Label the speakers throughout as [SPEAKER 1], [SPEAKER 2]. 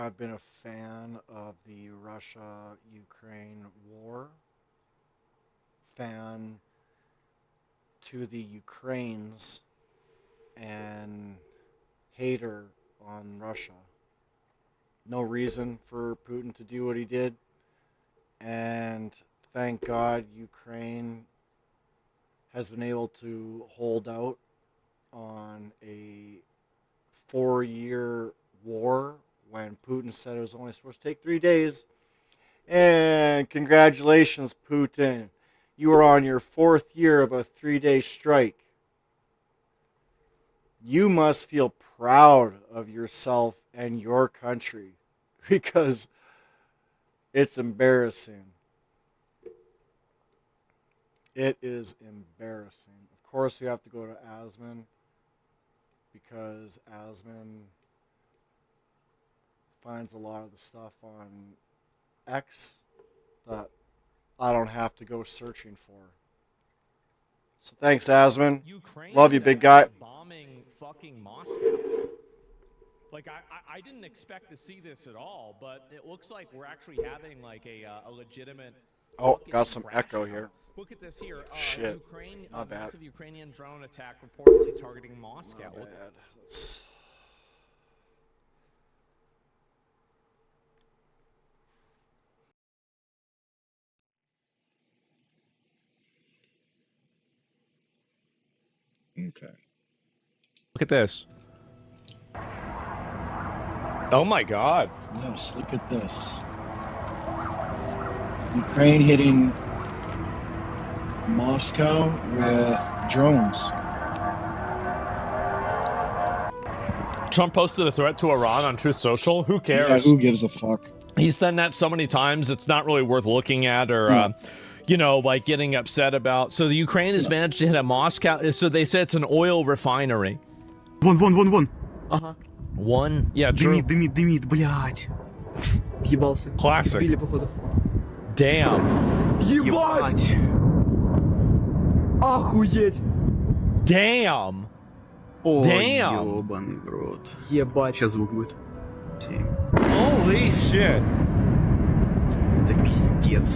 [SPEAKER 1] I've been a fan of the Russia-Ukraine war, fan to the Ukraines, and hater on Russia. No reason for Putin to do what he did, and thank God Ukraine has been able to hold out on a 4-year war when Putin said it was only supposed to take 3 days. And congratulations, Putin. You are on your 4th year of a 3-day strike. You must feel proud of yourself and your country because it's embarrassing. It is embarrassing. Of course, we have to go to Asman because Asman finds a lot of the stuff on X that I don't have to go searching for. So thanks, Asman.
[SPEAKER 2] Ukraine
[SPEAKER 1] Love you,
[SPEAKER 2] is
[SPEAKER 1] big guy.
[SPEAKER 2] bombing fucking Moscow. Like I didn't expect to see this at all, but it looks like we're actually having like a legitimate.
[SPEAKER 1] Oh,
[SPEAKER 2] fucking
[SPEAKER 1] got some
[SPEAKER 2] crash
[SPEAKER 1] echo
[SPEAKER 2] now.
[SPEAKER 1] here.
[SPEAKER 2] Look at this here.
[SPEAKER 1] Shit.
[SPEAKER 2] Ukraine,
[SPEAKER 1] Not bad.
[SPEAKER 2] massive Ukrainian drone attack reportedly targeting Moscow.
[SPEAKER 1] Not bad. Let's...
[SPEAKER 3] Okay.
[SPEAKER 2] Look at this. Oh my God.
[SPEAKER 3] Yes, look at this. Ukraine hitting Moscow with drones.
[SPEAKER 2] Trump posted a threat to Iran on Truth Social. Who cares?
[SPEAKER 3] Yeah, who gives a fuck?
[SPEAKER 2] He's done that so many times, it's not really worth looking at or,
[SPEAKER 3] No.
[SPEAKER 2] you know, like getting upset about. So the Ukraine has managed to hit a Moscow. So they say it's an oil refinery.
[SPEAKER 4] Вон. Ага.
[SPEAKER 2] One? Yeah, true.
[SPEAKER 4] Дымит, блядь. Въебался.
[SPEAKER 2] Classic.
[SPEAKER 4] Сбили, походу.
[SPEAKER 2] Damn.
[SPEAKER 4] Ебать! Охуеть!
[SPEAKER 2] Damn.
[SPEAKER 4] О,
[SPEAKER 2] Damn.
[SPEAKER 4] ёбаный в рот. Ебать. Сейчас звук будет. 7.
[SPEAKER 2] Holy shit.
[SPEAKER 4] Это пиздец.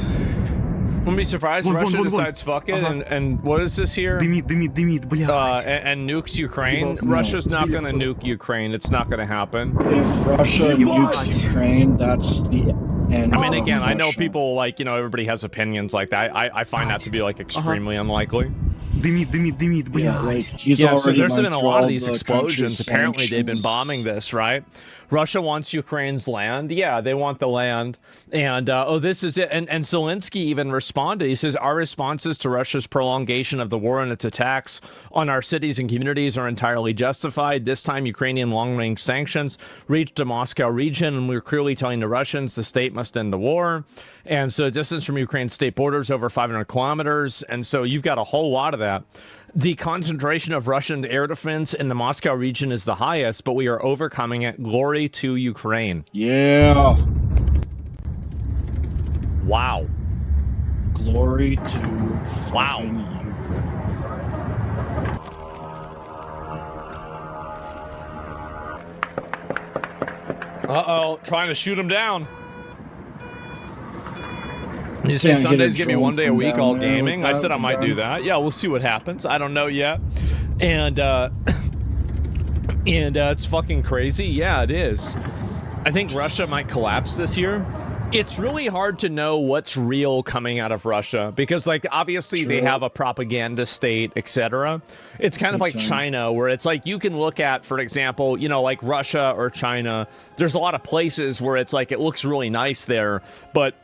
[SPEAKER 2] Wouldn't be surprised if
[SPEAKER 4] Вон.
[SPEAKER 2] Russia decides fuck it and what is this here?
[SPEAKER 4] Дымит, блядь.
[SPEAKER 2] And nukes Ukraine.
[SPEAKER 4] No.
[SPEAKER 2] Russia's not gonna nuke Ukraine. It's not gonna happen.
[SPEAKER 3] If Russia nukes Ukraine, that's the end.
[SPEAKER 2] I mean,
[SPEAKER 3] of
[SPEAKER 2] again, I know
[SPEAKER 3] Russia.
[SPEAKER 2] people like, you know, everybody has opinions like that. I find that to be like extremely unlikely.
[SPEAKER 4] Дымит, блядь.
[SPEAKER 3] Yeah, like he's
[SPEAKER 2] Yeah, so
[SPEAKER 3] already
[SPEAKER 2] there's
[SPEAKER 3] went
[SPEAKER 2] been a
[SPEAKER 3] through
[SPEAKER 2] lot
[SPEAKER 3] all
[SPEAKER 2] of these
[SPEAKER 3] the
[SPEAKER 2] explosions.
[SPEAKER 3] country's
[SPEAKER 2] Apparently, they've been
[SPEAKER 3] sanctions.
[SPEAKER 2] bombing this, right? Russia wants Ukraine's land. Yeah, they want the land. And, oh, this is it. And Zelensky even responded. He says, our responses to Russia's prolongation of the war and its attacks on our cities and communities are entirely justified. This time, Ukrainian long-range sanctions reached the Moscow region, and we're clearly telling the Russians the state must end the war. And so distance from Ukraine's state borders over 500 kilometers. And so you've got a whole lot of that. The concentration of Russian air defense in the Moscow region is the highest, but we are overcoming it. Glory to Ukraine.
[SPEAKER 3] Yeah.
[SPEAKER 2] Wow.
[SPEAKER 3] Glory to
[SPEAKER 2] Wow.
[SPEAKER 3] fucking Ukraine.
[SPEAKER 2] Uh-oh, trying to shoot him down. You say
[SPEAKER 3] Can't get a
[SPEAKER 2] Sunday's gonna be
[SPEAKER 3] drone
[SPEAKER 2] one day a
[SPEAKER 3] from
[SPEAKER 2] week
[SPEAKER 3] down
[SPEAKER 2] all
[SPEAKER 3] there
[SPEAKER 2] gaming?
[SPEAKER 3] with
[SPEAKER 2] I
[SPEAKER 3] that,
[SPEAKER 2] said I
[SPEAKER 3] with
[SPEAKER 2] might
[SPEAKER 3] the
[SPEAKER 2] do
[SPEAKER 3] gun?
[SPEAKER 2] that. Yeah, we'll see what happens. I don't know yet. And it's fucking crazy. Yeah, it is. I think Russia might collapse this year. It's really hard to know what's real coming out of Russia because, like, obviously they
[SPEAKER 3] True.
[SPEAKER 2] have a propaganda state, etc. It's kind of like
[SPEAKER 3] Big time.
[SPEAKER 2] China, where it's like you can look at, for example, you know, like Russia or China. There's a lot of places where it's like it looks really nice there, but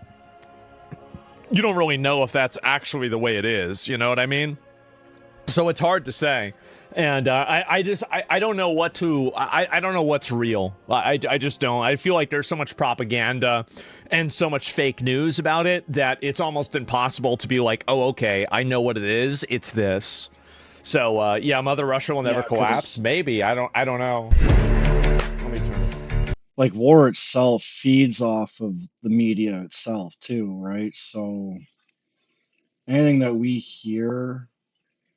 [SPEAKER 2] you don't really know if that's actually the way it is. You know what I mean? So it's hard to say. And I don't know what to, I don't know what's real. I just don't. I feel like there's so much propaganda and so much fake news about it that it's almost impossible to be like, oh, okay, I know what it is. It's this. So, yeah, Mother Russia will never
[SPEAKER 3] Yeah, 'cause-
[SPEAKER 2] collapse. Maybe. I don't know. Let me turn this.
[SPEAKER 3] Like war itself feeds off of the media itself too, right? So anything that we hear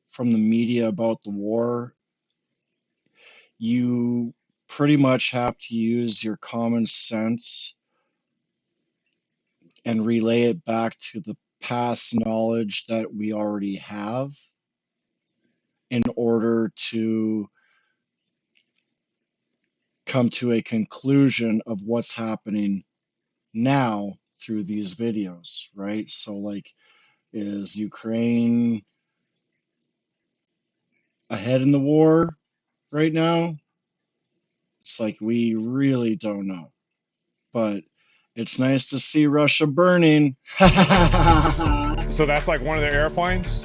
[SPEAKER 3] from the media about the war, you pretty much have to use your common sense and relay it back to the past knowledge that we already have in order to come to a conclusion of what's happening now through these videos, right? So, like, is Ukraine ahead in the war right now? It's like we really don't know. But it's nice to see Russia burning.
[SPEAKER 2] So that's like one of their airplanes?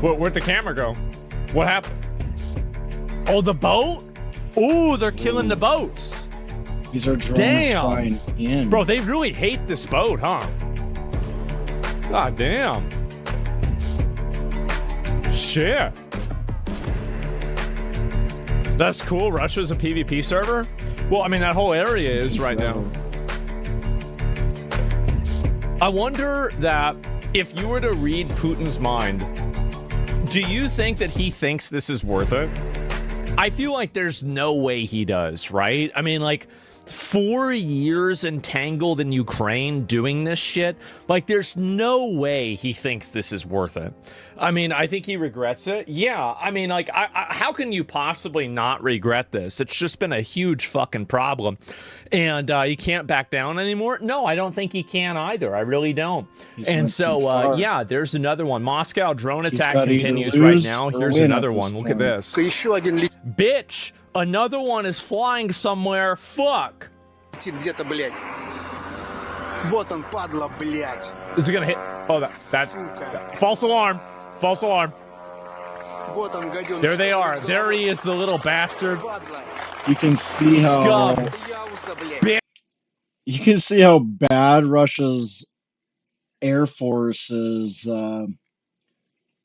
[SPEAKER 2] Where'd the camera go? What happened? Oh, the boat? Ooh, they're killing the boats.
[SPEAKER 3] These are drones flying in.
[SPEAKER 2] Bro, they really hate this boat, huh? God damn. Shit. That's cool. Russia's a PvP server? Well, I mean, that whole area is right now. I wonder that if you were to read Putin's mind, do you think that he thinks this is worth it? I feel like there's no way he does, right? I mean, like, 4 years entangled in Ukraine doing this shit, like, there's no way he thinks this is worth it. I mean, I think he regrets it. Yeah, I mean, like, how can you possibly not regret this? It's just been a huge fucking problem. And he can't back down anymore? No, I don't think he can either. I really don't. And so, yeah, there's another one. Moscow drone attack continues right now. Here's another one. Look at this. Bitch! Another one is flying somewhere. Fuck!
[SPEAKER 5] Где-то, блядь. Вот он, падла, блядь.
[SPEAKER 2] Is it gonna hit? Oh, that false alarm. False alarm.
[SPEAKER 5] Вот он, гаденыш.
[SPEAKER 2] There they are. There he is, the little bastard.
[SPEAKER 3] You can see how you can see how bad Russia's Air Force is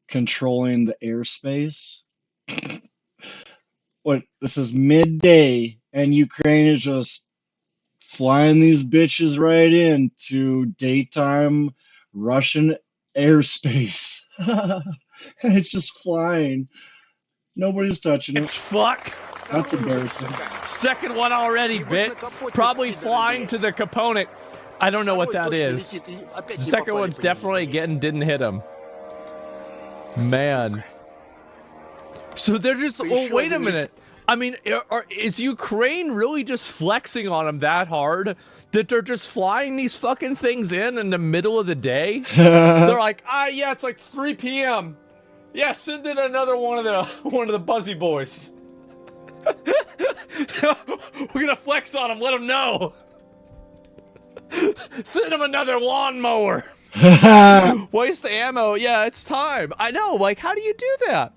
[SPEAKER 3] controlling the airspace. What, this is midday and Ukraine is just flying these bitches right into daytime Russian airspace. And it's just flying. Nobody's touching it.
[SPEAKER 2] Fuck.
[SPEAKER 3] That's embarrassing.
[SPEAKER 2] Second one already, bit. Probably flying to the component. I don't know what that is. The second one's definitely didn't hit him. Man. So they're just, oh, wait a minute. I mean, is Ukraine really just flexing on them that hard that they're just flying these fucking things in the middle of the day? They're like, yeah, it's like 3 p.m. Yeah, send in another one of the Buzzy boys. We're gonna flex on them, let them know. Send them another lawnmower. Waste ammo. Yeah, it's time. I know. Like, how do you do that?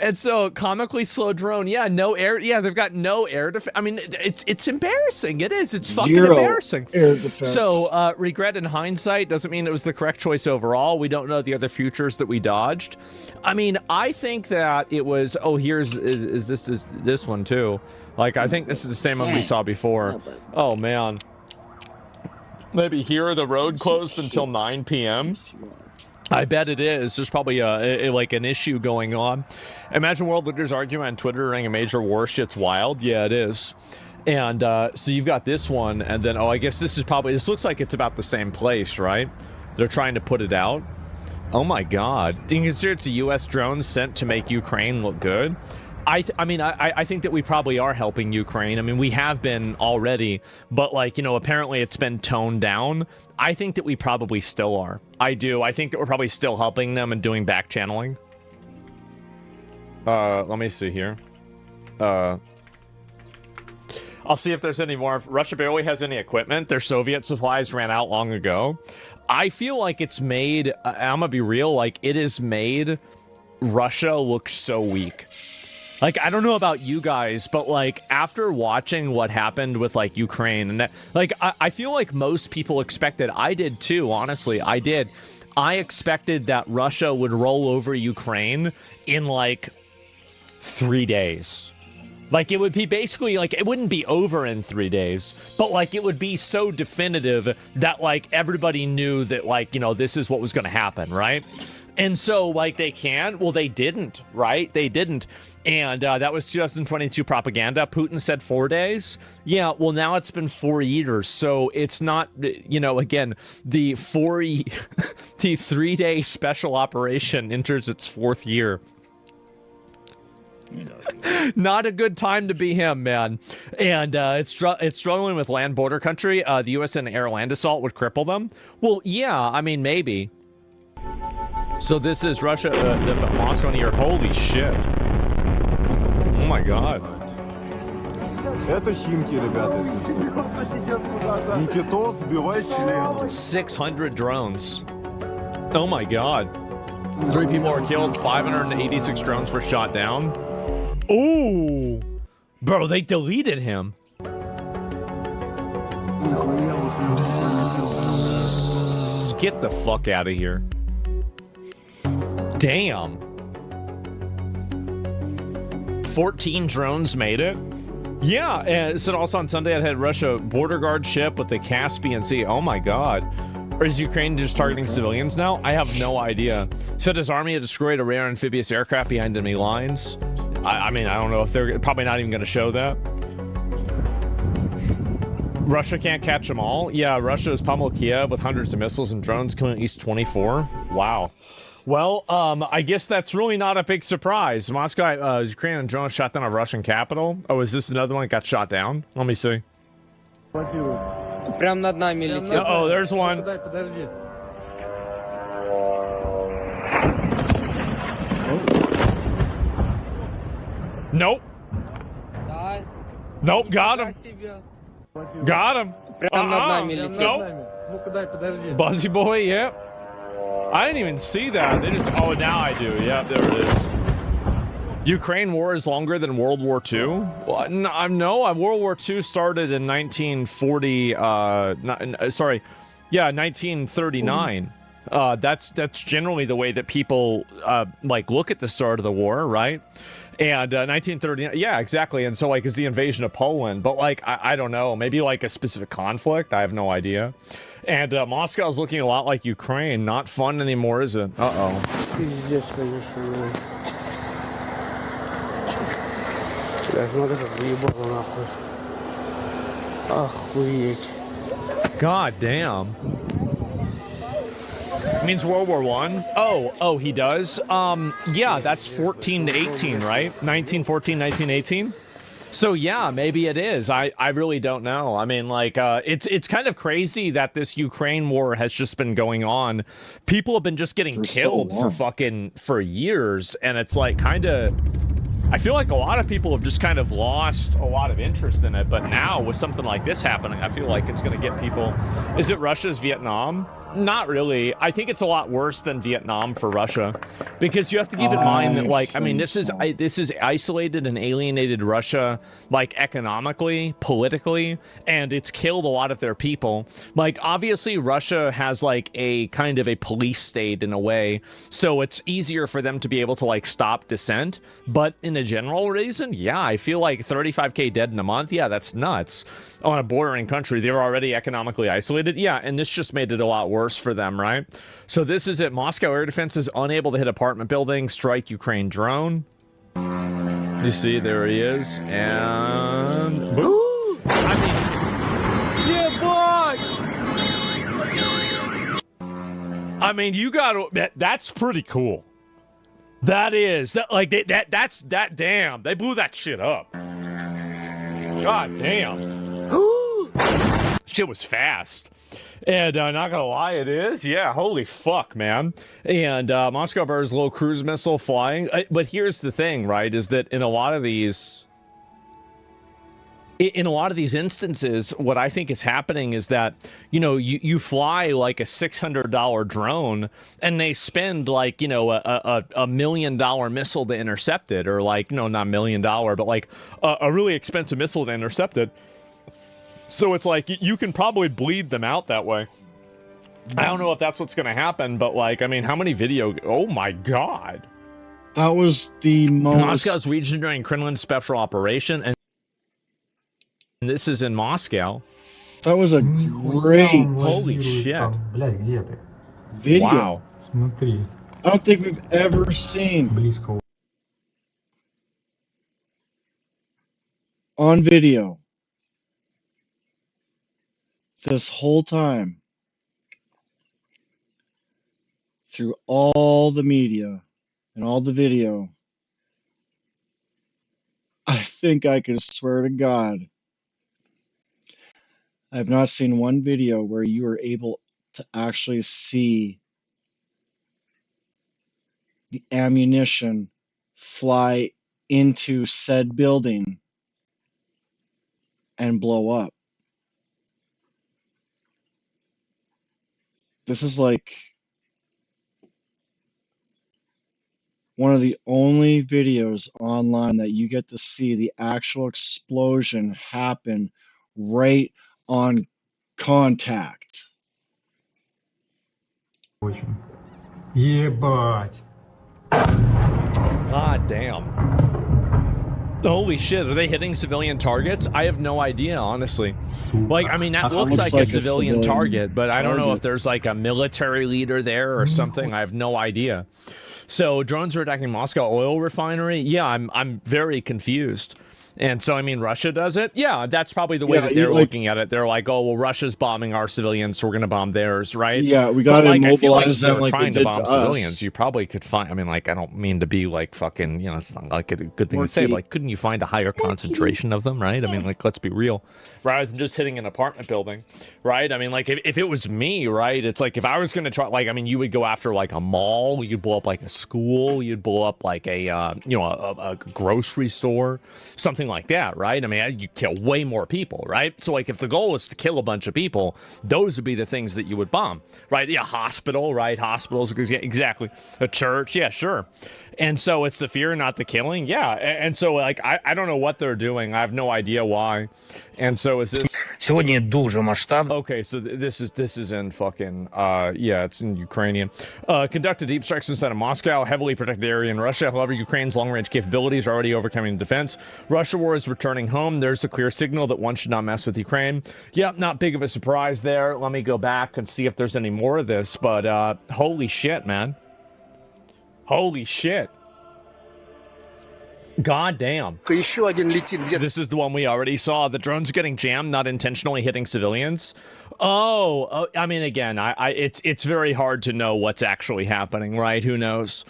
[SPEAKER 2] And so, comically slow drone. Yeah, no air. Yeah, they've got no air defense. I mean, it's embarrassing. It is. It's fucking embarrassing.
[SPEAKER 3] Air defense.
[SPEAKER 2] So, regret in hindsight doesn't mean it was the correct choice overall. We don't know the other futures that we dodged. I mean, I think that it was. Oh, is this one too? Like, I think this is the same one we saw before. Oh man. Maybe here the road closed until 9 p.m. I bet it is. There's probably like an issue going on. Imagine world leaders arguing on Twitter during a major war. Shit's wild. Yeah, it is. And so you've got this one, and then I guess this looks like it's about the same place, right? They're trying to put it out. Oh my God! Do you consider it's a U.S. drone sent to make Ukraine look good? I mean, I think that we probably are helping Ukraine. I mean, we have been already, but like, apparently it's been toned down. I think that we probably still are. I do. I think that we're probably still helping them and doing back channeling. Let me see here. I'll see if there's any more. If Russia barely has any equipment. Their Soviet supplies ran out long ago. I feel like it's made, I'm gonna be real, like it has made Russia look so weak. Like, I don't know about you guys, but, like, after watching what happened with, like, Ukraine, and that, like, I feel like most people expected, I did too, honestly, I did. I expected that Russia would roll over Ukraine in, like, 3 days. Like, it would be basically, like, it wouldn't be over in 3 days, but, like, it would be so definitive that, like, everybody knew that, like, this is what was going to happen, right? And so, like, they can? Well, they didn't, right? They didn't. And that was 2022 propaganda. Putin said 4 days. Yeah, well, now it's been 4 years. So it's not, you know, again, the 3-day special operation enters its 4th year. Not a good time to be him, man. And it's struggling with land border country. The U.S. and air land assault would cripple them. Well, yeah, I mean, maybe. So this is Russia, the Moscow near. Holy shit. Oh my god.
[SPEAKER 6] Это Химки, ребята, если что. Никитос сбивает член.
[SPEAKER 2] 600 drones. Oh my god. 3 people were killed, 586 drones were shot down. Ooh. Bro, they deleted him. Get the fuck out of here. Damn. 14 drones made it. Yeah, it said also on Sunday it had Russia border guard ship with the Caspian Sea. Oh my god. Or is Ukraine just targeting civilians now? I have no idea. Said his army had destroyed a rare amphibious aircraft behind enemy lines. I mean, I don't know if they're probably not even going to show that. Russia can't catch them all? Yeah, Russia has pummeled Kiev with hundreds of missiles and drones, killing at least 24. Wow. Well, I guess that's really not a big surprise. Moscow, Ukrainian drone shot down a Russian capital. Oh, is this another one that got shot down? Let me see.
[SPEAKER 7] Прям над нами летит.
[SPEAKER 2] Oh, there's one.
[SPEAKER 4] Подожди.
[SPEAKER 2] Nope.
[SPEAKER 7] Да.
[SPEAKER 2] Nope, got him. Got him.
[SPEAKER 7] Прям над нами летит.
[SPEAKER 2] Nope.
[SPEAKER 4] Ну-ка дай, подожди.
[SPEAKER 2] Buzzy boy, yep. I didn't even see that. They just, oh, now I do. Yep, there it is. Ukraine war is longer than World War II? Well, no, World War II started in 1940, sorry, yeah, 1939. That's generally the way that people, like, look at the start of the war, right? And 1939, yeah, exactly. And so, like, is the invasion of Poland. But, like, I don't know. Maybe, like, a specific conflict? I have no idea. And Moscow's looking a lot like Ukraine. Not fun anymore, is it? Uh-oh.
[SPEAKER 7] Пиздец, конечно. Я смотрю, как въебало нахуй. Охуеть.
[SPEAKER 2] God damn. Means World War One. Oh, he does. Yeah, that's 14 to 18, right? 1914, 1918. So yeah, maybe it is. I really don't know. I mean, like, it's kind of crazy that this Ukraine war has just been going on. People have been just getting killed for years, and it's like kind of. I feel like a lot of people have just kind of lost a lot of interest in it, but now with something like this happening, I feel like it's going to get people. Is it Russia's Vietnam? Not really. I think it's a lot worse than Vietnam for Russia, because you have to keep in mind that, like, I mean, this is isolated and alienated Russia, like, economically, politically, and it's killed a lot of their people. Like, obviously, Russia has, like, a kind of a police state in a way, so it's easier for them to be able to, like, stop dissent. But in a general reason, yeah, I feel like 35K dead in a month, yeah, that's nuts. On a bordering country, they're already economically isolated, yeah, and this just made it a lot worse for them, right? So this is it. Moscow air defense is unable to hit apartment building. Strike Ukraine drone. You see, there he is, and boom! I mean, yeah, boys. I mean, you got that's pretty cool. That is like that's damn. They blew that shit up. God damn. Shit was fast. And not gonna lie, it is. Yeah, holy fuck, man. And Moscow Bear's little cruise missile flying. But here's the thing, right? Is that in a lot of these instances, what I think is happening is that, you know, you fly like a $600 drone and they spend like, you know, a $1 million missile to intercept it, or like, no, not $1 million, but like a really expensive missile to intercept it. So it's like you can probably bleed them out that way. I don't know if that's what's going to happen, but like, I mean, how many video? Oh my god!
[SPEAKER 3] That was the most.
[SPEAKER 2] Moscow's region during Kremlin special operation, and this is in Moscow.
[SPEAKER 3] That was a great.
[SPEAKER 2] Holy shit!
[SPEAKER 3] Video.
[SPEAKER 2] Wow.
[SPEAKER 3] I don't think we've ever seen
[SPEAKER 8] Близко.
[SPEAKER 3] on video this whole time through all the media and all the video. I think I can swear to God, I have not seen one video where you are able to actually see the ammunition fly into said building and blow up. This is like one of the only videos online that you get to see the actual explosion happen right on contact.
[SPEAKER 8] Очень. Ебать.
[SPEAKER 2] God damn. Holy shit, are they hitting civilian targets? I have no idea, honestly.
[SPEAKER 8] Сука.
[SPEAKER 2] Like, I mean, that looks like a civilian target, but I don't know if there's like a military leader there or something. I have no idea. So drones are attacking Moscow oil refinery. Yeah, I'm very confused. And so, I mean, Russia does it? Yeah, that's probably the way that they're looking at it. They're like, oh, well, Russia's bombing our civilians, so we're going to bomb theirs, right?
[SPEAKER 3] Yeah, we got to
[SPEAKER 2] like,
[SPEAKER 3] immobilize them like
[SPEAKER 2] trying
[SPEAKER 3] they
[SPEAKER 2] to
[SPEAKER 3] did
[SPEAKER 2] bomb
[SPEAKER 3] to
[SPEAKER 2] civilians.
[SPEAKER 3] us.
[SPEAKER 2] You probably could find, I mean, like, I don't mean to be like fucking, you know, it's not like a good thing to say, but like, couldn't you find a higher concentration of them, right? I mean, like, let's be real. Rather than just hitting an apartment building, right? I mean, like, if it was me, right, it's like, if I was going to try, like, I mean, you would go after, like, a mall, you'd blow up, like, a school, you'd blow up, like, a, you know, a grocery store, something like that, right? I mean, you kill way more people, right? So, like, if the goal is to kill a bunch of people, those would be the things that you would bomb, right? Yeah, hospital, right? Hospitals, yeah, exactly. A church, yeah, sure. And so it's the fear, not the killing, yeah. And so, like, I don't know what they're doing. I have no idea why. And so is this...
[SPEAKER 9] Сегодня дуже масштабно.
[SPEAKER 2] Okay, so this is in fucking, yeah, it's in Ukrainian. Conducted deep strikes inside of Moscow, heavily protected area in Russia. However, Ukraine's long-range capabilities are already overcoming defense. Russia war is returning home. There's a clear signal that one should not mess with Ukraine. Yeah, not big of a surprise there. Let me go back and see if there's any more of this, but, holy shit, man. Holy shit. God damn.
[SPEAKER 5] Еще один летит где-то.
[SPEAKER 2] This is the one we already saw. The drone's getting jammed, not intentionally hitting civilians. Oh, I mean, again, it's very hard to know what's actually happening, right? Who knows?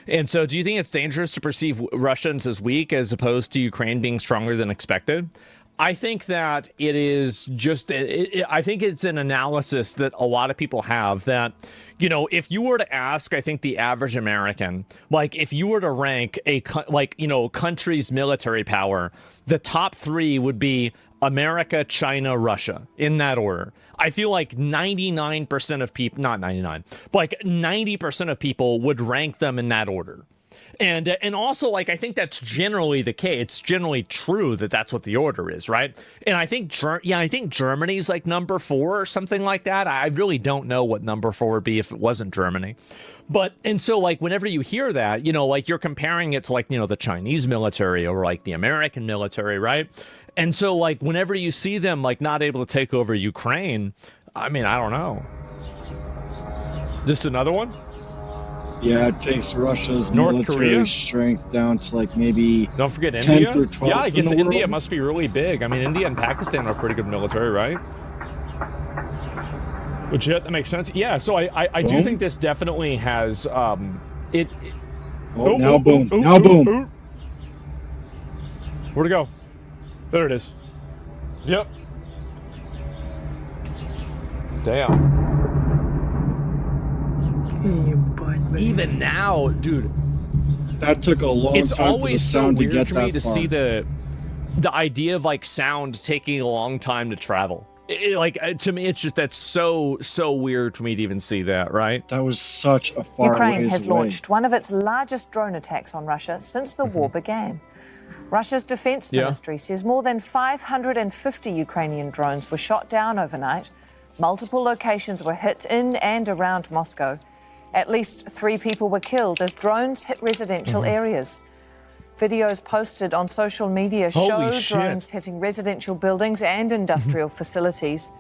[SPEAKER 2] And so, do you think it's dangerous to perceive Russians as weak as opposed to Ukraine being stronger than expected? I think that it is just, I think it's an analysis that a lot of people have that, you know, if you were to ask, I think the average American, like if you were to rank a, like, you know, country's military power, the top three would be America, China, Russia, in that order. I feel like 99% of people, not 99, but like 90% of people would rank them in that order. And also, like, I think that's generally the case. It's generally true that that's what the order is, right? And I think, I think Germany's like number 4 or something like that. I really don't know what number 4 would be if it wasn't Germany. But, and so, like, whenever you hear that, you know, like, you're comparing it to, like, you know, the Chinese military or, like, the American military, right? And so, like, whenever you see them, like, not able to take over Ukraine, I mean, I don't know. Just another one?
[SPEAKER 3] Yeah, it takes Russia's
[SPEAKER 2] North
[SPEAKER 3] military
[SPEAKER 2] Korea?
[SPEAKER 3] strength down to like maybe
[SPEAKER 2] Don't forget
[SPEAKER 3] 10th
[SPEAKER 2] India.
[SPEAKER 3] or 12th
[SPEAKER 2] Yeah, I guess
[SPEAKER 3] in the
[SPEAKER 2] India
[SPEAKER 3] world.
[SPEAKER 2] must be really big. I mean, India and Pakistan are pretty good military, right? Legit, that makes sense. Yeah, so I do think this definitely has it.
[SPEAKER 3] Now boom. Boom.
[SPEAKER 2] Where'd it go? There it is. Yep. Damn. Even now, dude.
[SPEAKER 3] That took a long
[SPEAKER 2] It's
[SPEAKER 3] time for the
[SPEAKER 2] always so
[SPEAKER 3] sound to
[SPEAKER 2] weird
[SPEAKER 3] get
[SPEAKER 2] to
[SPEAKER 3] that
[SPEAKER 2] me to
[SPEAKER 3] far.
[SPEAKER 2] see the idea of like sound taking a long time to travel. Like to me, it's just that's so weird for me to even see that. Right?
[SPEAKER 3] That was such a far
[SPEAKER 10] Ukraine
[SPEAKER 3] ways
[SPEAKER 10] has
[SPEAKER 3] away.
[SPEAKER 10] launched one of its largest drone attacks on Russia since the war began. Russia's defense ministry says more than 550 Ukrainian drones were shot down overnight. Multiple locations were hit in and around Moscow. At least 3 people were killed as drones hit residential areas. Videos posted on social media show drones hitting residential buildings and industrial facilities.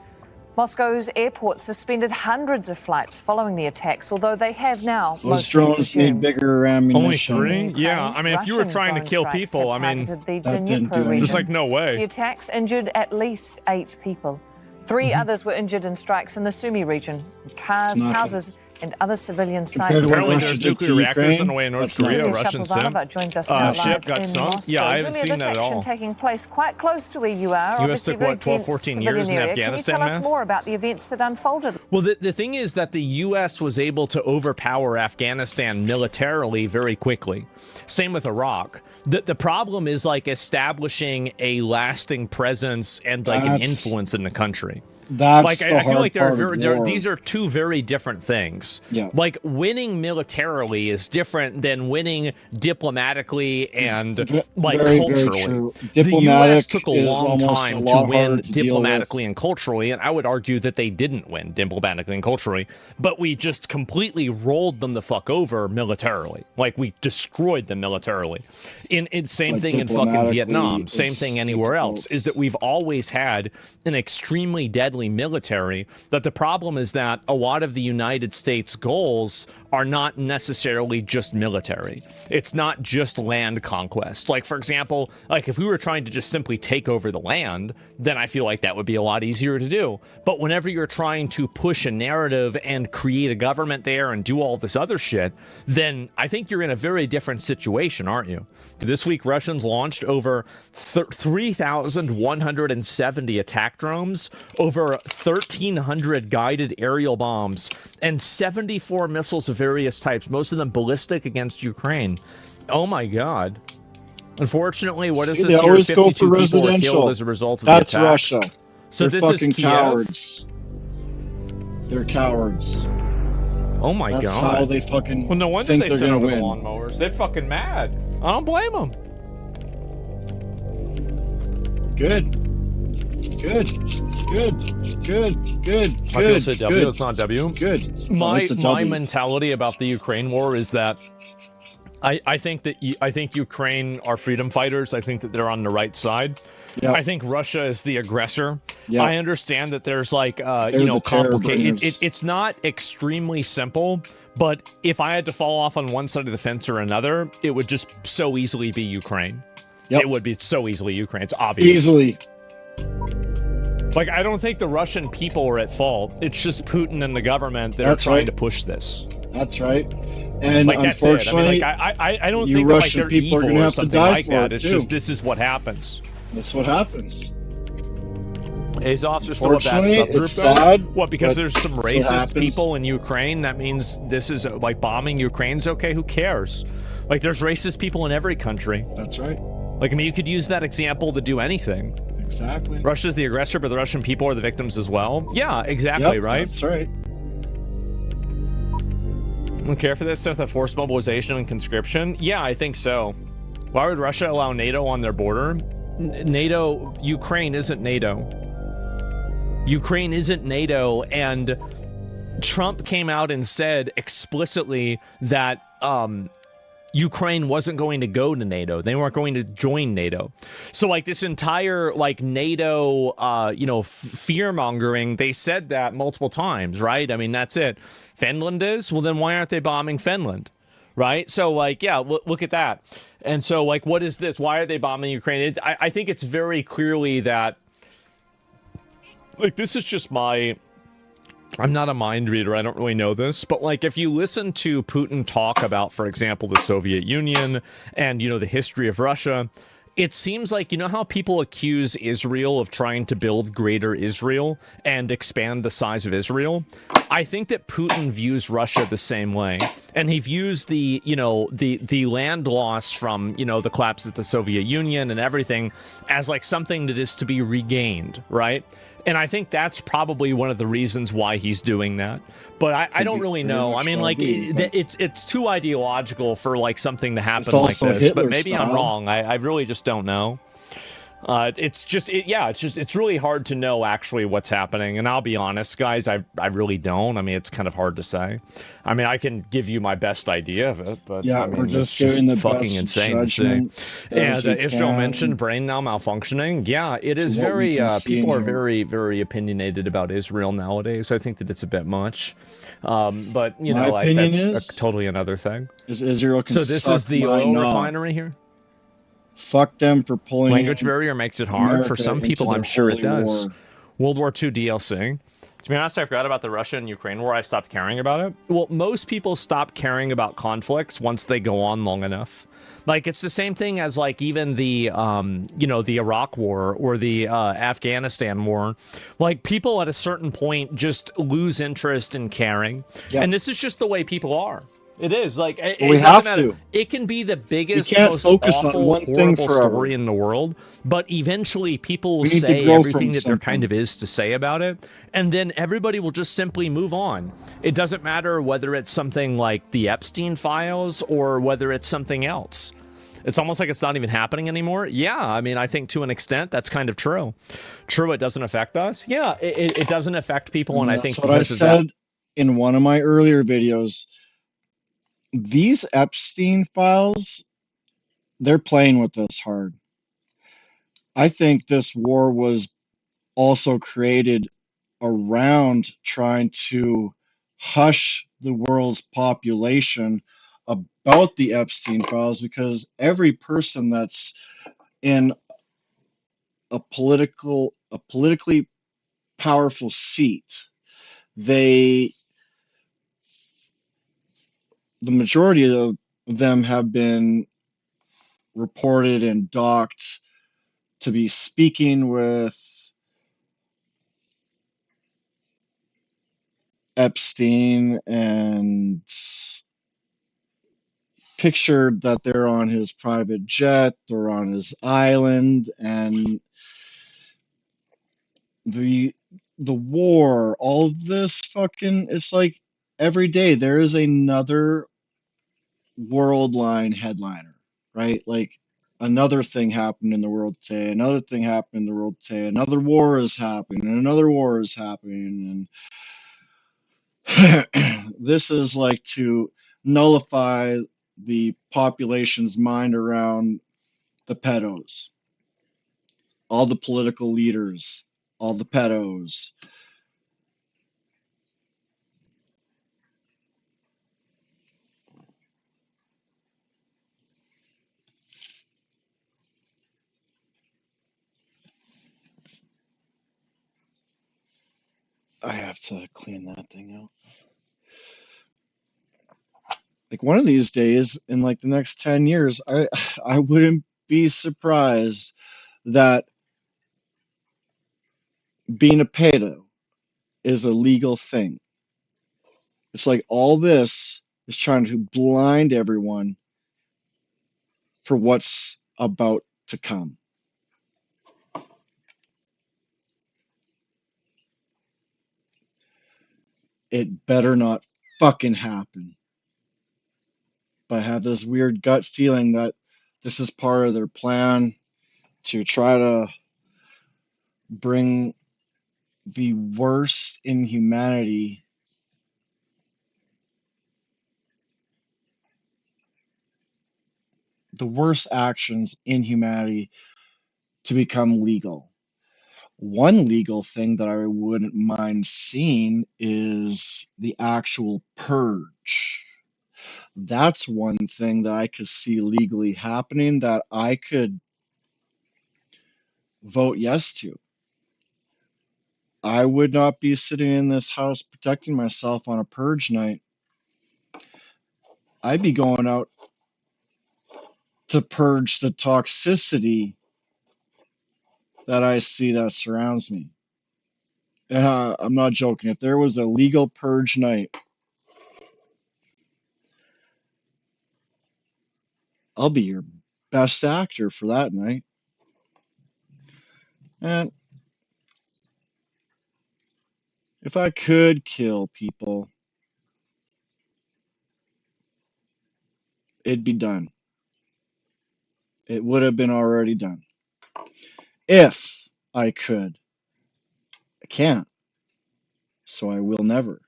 [SPEAKER 10] Moscow's airport suspended hundreds of flights following the attacks, although they have now
[SPEAKER 3] Those
[SPEAKER 10] mostly
[SPEAKER 3] drones need
[SPEAKER 10] resumed.
[SPEAKER 3] bigger ammunition.
[SPEAKER 2] Only 3?
[SPEAKER 10] In
[SPEAKER 2] Yeah,
[SPEAKER 10] Ukraine,
[SPEAKER 2] I mean, if you were
[SPEAKER 10] Russian
[SPEAKER 2] trying to
[SPEAKER 10] drone
[SPEAKER 2] kill
[SPEAKER 10] strikes
[SPEAKER 2] people,
[SPEAKER 10] have
[SPEAKER 2] I mean,
[SPEAKER 10] targeted the
[SPEAKER 3] that didn't do
[SPEAKER 10] Dnipro
[SPEAKER 3] anything.
[SPEAKER 2] there's
[SPEAKER 10] region.
[SPEAKER 2] like no
[SPEAKER 10] The
[SPEAKER 2] way.
[SPEAKER 10] attacks injured at least 8 people. 3 others were injured in strikes in the Sumy region. Cars,
[SPEAKER 3] nothing.
[SPEAKER 10] houses, and other civilian
[SPEAKER 3] Compared
[SPEAKER 10] sites.
[SPEAKER 3] to what
[SPEAKER 2] Apparently,
[SPEAKER 3] Russia
[SPEAKER 2] there's
[SPEAKER 3] did
[SPEAKER 2] nuclear
[SPEAKER 3] to
[SPEAKER 2] reactors on
[SPEAKER 3] Ukraine,
[SPEAKER 2] the way in North
[SPEAKER 3] that's
[SPEAKER 2] Korea.
[SPEAKER 3] nothing.
[SPEAKER 10] Yulia
[SPEAKER 2] Russian
[SPEAKER 10] Shapovalova joins us now
[SPEAKER 2] ship
[SPEAKER 10] live
[SPEAKER 2] got
[SPEAKER 10] in
[SPEAKER 2] sunk.
[SPEAKER 10] Moscow.
[SPEAKER 2] Yeah, I haven't
[SPEAKER 10] Yulia,
[SPEAKER 2] seen
[SPEAKER 10] this
[SPEAKER 2] that at
[SPEAKER 10] action
[SPEAKER 2] all.
[SPEAKER 10] taking place quite close to where you are.
[SPEAKER 2] US
[SPEAKER 10] Obviously,
[SPEAKER 2] took,
[SPEAKER 10] very
[SPEAKER 2] what, 12,
[SPEAKER 10] dense
[SPEAKER 2] 14
[SPEAKER 10] civilian
[SPEAKER 2] years in
[SPEAKER 10] area.
[SPEAKER 2] Afghanistan,
[SPEAKER 10] Can you tell us
[SPEAKER 2] Matt?
[SPEAKER 10] more about the events that unfolded?
[SPEAKER 2] Well, the thing is that the U.S. was able to overpower Afghanistan militarily very quickly. Same with Iraq. The problem is like establishing a lasting presence and like an influence in the country.
[SPEAKER 3] That's
[SPEAKER 2] Like
[SPEAKER 3] the
[SPEAKER 2] I feel
[SPEAKER 3] hard
[SPEAKER 2] like
[SPEAKER 3] part of war.
[SPEAKER 2] these are two very different things.
[SPEAKER 3] Yeah.
[SPEAKER 2] Like winning militarily is different than winning diplomatically and like
[SPEAKER 3] very,
[SPEAKER 2] culturally.
[SPEAKER 3] very true.
[SPEAKER 2] The
[SPEAKER 3] Diplomatic
[SPEAKER 2] U.S. took a
[SPEAKER 3] is
[SPEAKER 2] long
[SPEAKER 3] almost
[SPEAKER 2] time
[SPEAKER 3] a
[SPEAKER 2] to
[SPEAKER 3] lot
[SPEAKER 2] win
[SPEAKER 3] harder to deal
[SPEAKER 2] diplomatically
[SPEAKER 3] with.
[SPEAKER 2] and culturally, and I would argue that they didn't win diplomatically and culturally, but we just completely rolled them the fuck over militarily. Like we destroyed them militarily. In same
[SPEAKER 3] But
[SPEAKER 2] thing in fucking
[SPEAKER 3] diplomatically,
[SPEAKER 2] Vietnam. Same
[SPEAKER 3] it's
[SPEAKER 2] thing anywhere
[SPEAKER 3] difficult.
[SPEAKER 2] else. Is that we've always had an extremely deadly military. But the problem is that a lot of the United States goals are not necessarily just military. It's not just land conquest. Like, for example, like if we were trying to just simply take over the land, then I feel like that would be a lot easier to do. But whenever you're trying to push a narrative and create a government there and do all this other shit, then I think you're in a very different situation, aren't you? This week, Russians launched over 3,170 attack drones, over 1,300 guided aerial bombs, and 74 missiles of various types, most of them ballistic, against Ukraine. Oh my god. Unfortunately, what is
[SPEAKER 3] See,
[SPEAKER 2] this
[SPEAKER 3] they
[SPEAKER 2] here?
[SPEAKER 3] always go
[SPEAKER 2] 52
[SPEAKER 3] for
[SPEAKER 2] people were
[SPEAKER 3] residential.
[SPEAKER 2] killed as a result of
[SPEAKER 3] That's
[SPEAKER 2] the attacks.
[SPEAKER 3] Russia.
[SPEAKER 2] So
[SPEAKER 3] They're
[SPEAKER 2] this
[SPEAKER 3] fucking
[SPEAKER 2] is Kiev?
[SPEAKER 3] cowards. They're cowards.
[SPEAKER 2] Oh my
[SPEAKER 3] That's
[SPEAKER 2] god.
[SPEAKER 3] how they fucking
[SPEAKER 2] Well, no wonder
[SPEAKER 3] think
[SPEAKER 2] they
[SPEAKER 3] they're
[SPEAKER 2] sent
[SPEAKER 3] gonna
[SPEAKER 2] over the
[SPEAKER 3] win.
[SPEAKER 2] lawnmowers. They're fucking mad. I don't blame them.
[SPEAKER 3] Good. Good. Good. Good. Good.
[SPEAKER 2] I feel
[SPEAKER 3] Good.
[SPEAKER 2] it's a W.
[SPEAKER 3] Good.
[SPEAKER 2] It's not a W.
[SPEAKER 3] Good.
[SPEAKER 2] My
[SPEAKER 3] it's a
[SPEAKER 2] my
[SPEAKER 3] W.
[SPEAKER 2] mentality about the Ukraine war is that I think that I think Ukraine are freedom fighters. I think that they're on the right side.
[SPEAKER 3] Yep.
[SPEAKER 2] I think Russia is the aggressor.
[SPEAKER 3] Yep.
[SPEAKER 2] I understand that there's like
[SPEAKER 3] They're
[SPEAKER 2] you know,
[SPEAKER 3] the terror
[SPEAKER 2] complicated.
[SPEAKER 3] bringers.
[SPEAKER 2] It's not extremely simple, but if I had to fall off on one side of the fence or another, it would just so easily be Ukraine.
[SPEAKER 3] Yep.
[SPEAKER 2] It would be so easily Ukraine. It's obvious.
[SPEAKER 3] Easily.
[SPEAKER 2] Like, I don't think the Russian people are at fault. It's just Putin and the government that are
[SPEAKER 3] That's
[SPEAKER 2] trying
[SPEAKER 3] right.
[SPEAKER 2] to push this.
[SPEAKER 3] That's right. And
[SPEAKER 2] Like, that's it. I mean,
[SPEAKER 3] unfortunately,
[SPEAKER 2] like, I don't
[SPEAKER 3] you
[SPEAKER 2] think that, like,
[SPEAKER 3] Russian
[SPEAKER 2] they're
[SPEAKER 3] people are
[SPEAKER 2] evil
[SPEAKER 3] gonna
[SPEAKER 2] or
[SPEAKER 3] have to
[SPEAKER 2] something
[SPEAKER 3] die
[SPEAKER 2] like
[SPEAKER 3] for
[SPEAKER 2] that.
[SPEAKER 3] it,
[SPEAKER 2] It's
[SPEAKER 3] too.
[SPEAKER 2] just, this is what happens.
[SPEAKER 3] that's what happens.
[SPEAKER 2] Azov's are still a bad
[SPEAKER 3] Unfortunately,
[SPEAKER 2] subgroup,
[SPEAKER 3] it's
[SPEAKER 2] though?
[SPEAKER 3] sad,
[SPEAKER 2] What, because
[SPEAKER 3] but
[SPEAKER 2] there's some
[SPEAKER 3] that's what
[SPEAKER 2] racist
[SPEAKER 3] happens.
[SPEAKER 2] people in Ukraine? That means this is, like, bombing Ukraine's okay? Who cares? Like, there's racist people in every country.
[SPEAKER 3] That's right.
[SPEAKER 2] Like, I mean, you could use that example to do anything.
[SPEAKER 3] Exactly.
[SPEAKER 2] Russia's the aggressor, but the Russian people are the victims as well? Yeah, exactly,
[SPEAKER 3] Yep,
[SPEAKER 2] right?
[SPEAKER 3] That's right.
[SPEAKER 2] Don't care for this stuff, the forced mobilization and conscription? Yeah, I think so. Why would Russia allow NATO on their border? NATO, Ukraine isn't NATO. Ukraine isn't NATO, and Trump came out and said explicitly that Ukraine wasn't going to go to NATO. They weren't going to join NATO. So, like, this entire, like, NATO, you know, fear-mongering, they said that multiple times, right? I mean, that's it. Finland is? Well, then why aren't they bombing Finland? Right? So, like, yeah, look at that. And so, like, what is this? Why are they bombing Ukraine? I think it's very clearly that, like, this is just my... I'm not a mind reader, I don't really know this, but, like, if you listen to Putin talk about, for example, the Soviet Union and, you know, the history of Russia, it seems like, you know how people accuse Israel of trying to build greater Israel and expand the size of Israel? I think that Putin views Russia the same way. And he views the, you know, the land loss from, you know, the collapse of the Soviet Union and everything as, like, something that is to be regained, right? And I think that's probably one of the reasons why he's doing that. But I don't really know. I mean, like, it's too ideological for, like, something to happen like
[SPEAKER 3] also
[SPEAKER 2] this. But
[SPEAKER 3] Hitler
[SPEAKER 2] maybe I'm
[SPEAKER 3] style.
[SPEAKER 2] wrong. I really just don't know. It's really hard to know actually what's happening. And I'll be honest, guys, I really don't. I mean, it's kind of hard to say. I mean, I can give you my best idea of it, but
[SPEAKER 3] Yeah,
[SPEAKER 2] I
[SPEAKER 3] we're
[SPEAKER 2] mean, it's
[SPEAKER 3] just giving
[SPEAKER 2] just
[SPEAKER 3] the
[SPEAKER 2] fucking
[SPEAKER 3] best
[SPEAKER 2] insane to see.
[SPEAKER 3] judgments as
[SPEAKER 2] And
[SPEAKER 3] we
[SPEAKER 2] Israel mentioned
[SPEAKER 3] can
[SPEAKER 2] brain now malfunctioning. Yeah, it
[SPEAKER 3] to
[SPEAKER 2] is
[SPEAKER 3] what we
[SPEAKER 2] very,
[SPEAKER 3] can see
[SPEAKER 2] people
[SPEAKER 3] and
[SPEAKER 2] are
[SPEAKER 3] hear.
[SPEAKER 2] very, very opinionated about Israel nowadays. I think that it's a bit much. But, you
[SPEAKER 3] My
[SPEAKER 2] know, like,
[SPEAKER 3] opinion
[SPEAKER 2] that's
[SPEAKER 3] is
[SPEAKER 2] totally another thing.
[SPEAKER 3] Israel can
[SPEAKER 2] So this is
[SPEAKER 3] suck
[SPEAKER 2] the
[SPEAKER 3] my
[SPEAKER 2] oil
[SPEAKER 3] knob.
[SPEAKER 2] refinery here?
[SPEAKER 3] Fuck them for pulling
[SPEAKER 2] Language
[SPEAKER 3] in
[SPEAKER 2] barrier makes it hard. For
[SPEAKER 3] America
[SPEAKER 2] some
[SPEAKER 3] into
[SPEAKER 2] people,
[SPEAKER 3] their
[SPEAKER 2] I'm sure it
[SPEAKER 3] holy
[SPEAKER 2] does.
[SPEAKER 3] war.
[SPEAKER 2] World War II DLC. To be honest, I forgot about the Russia and Ukraine war. I stopped caring about it. Well, most people stop caring about conflicts once they go on long enough. Like, it's the same thing as, like, even the, the Iraq war or the Afghanistan war. Like, people at a certain point just lose interest in caring.
[SPEAKER 3] Yep.
[SPEAKER 2] And this is just the way people are. It is. Like,
[SPEAKER 3] But
[SPEAKER 2] it
[SPEAKER 3] we
[SPEAKER 2] doesn't
[SPEAKER 3] have
[SPEAKER 2] matter.
[SPEAKER 3] to.
[SPEAKER 2] It can be the
[SPEAKER 3] We
[SPEAKER 2] biggest,
[SPEAKER 3] can't
[SPEAKER 2] most
[SPEAKER 3] focus on
[SPEAKER 2] awful,
[SPEAKER 3] one thing
[SPEAKER 2] horrible
[SPEAKER 3] forever.
[SPEAKER 2] story in the world, but eventually people will
[SPEAKER 3] We need to
[SPEAKER 2] say
[SPEAKER 3] grow
[SPEAKER 2] everything
[SPEAKER 3] from
[SPEAKER 2] that there kind
[SPEAKER 3] something.
[SPEAKER 2] of is to say about it, and then everybody will just simply move on. It doesn't matter whether it's something like the Epstein files or whether it's something else. It's almost like it's not even happening anymore. Yeah, I mean, I think to an extent that's kind of true. True, it doesn't affect us. Yeah, it doesn't affect people, and I
[SPEAKER 3] That's
[SPEAKER 2] think
[SPEAKER 3] what I
[SPEAKER 2] because of that.
[SPEAKER 3] said in one of my earlier videos. These Epstein files, they're playing with us hard. I think this war was also created around trying to hush the world's population about the Epstein files, because every person that's in a politically powerful seat, the majority of them have been reported and docked to be speaking with Epstein and pictured that they're on his private jet or on his island, and the war, all of this fucking, it's like every day there is another world line headliner, right? Like another thing happened in the world today, another thing happened in the world today, another war is happening, and another war is happening, and this is like to nullify the population's mind around the pedos, all the political leaders, all the pedos. I have to clean that thing out. Like one of these days, in like the next 10 years, I wouldn't be surprised that being a pedo is a legal thing. It's like all this is trying to blind everyone for what's about to come. It better not fucking happen. But I have this weird gut feeling that this is part of their plan to try to bring the worst in humanity the worst actions in humanity to become legal. One legal thing that I wouldn't mind seeing is the actual purge. That's one thing that I could see legally happening that I could vote yes to. I would not be sitting in this house protecting myself on a purge night. I'd be going out to purge the toxicity that I see that surrounds me. I'm not joking. If there was a legal purge night, I'll be your best actor for that night. And if I could kill people, it'd be done. It would have been already done. If I could. I can't. So I will never.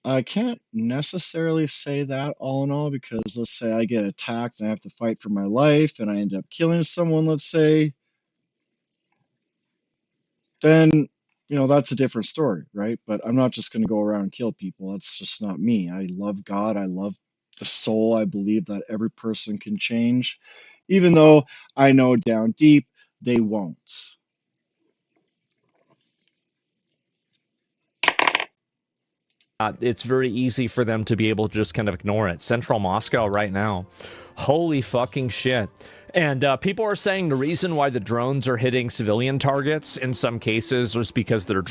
[SPEAKER 3] I can't necessarily say that all in all, because let's say I get attacked and I have to fight for my life and I end up killing someone, let's say, then, that's a different story, right? But I'm not just going to go around and kill people. That's just not me. I love God. I love the soul. I believe that every person can change, even though I know down deep they won't.
[SPEAKER 2] It's very easy for them to be able to just kind of ignore it. Central Moscow right now. Holy fucking shit. And people are saying the reason why the drones are hitting civilian targets in some cases is because they're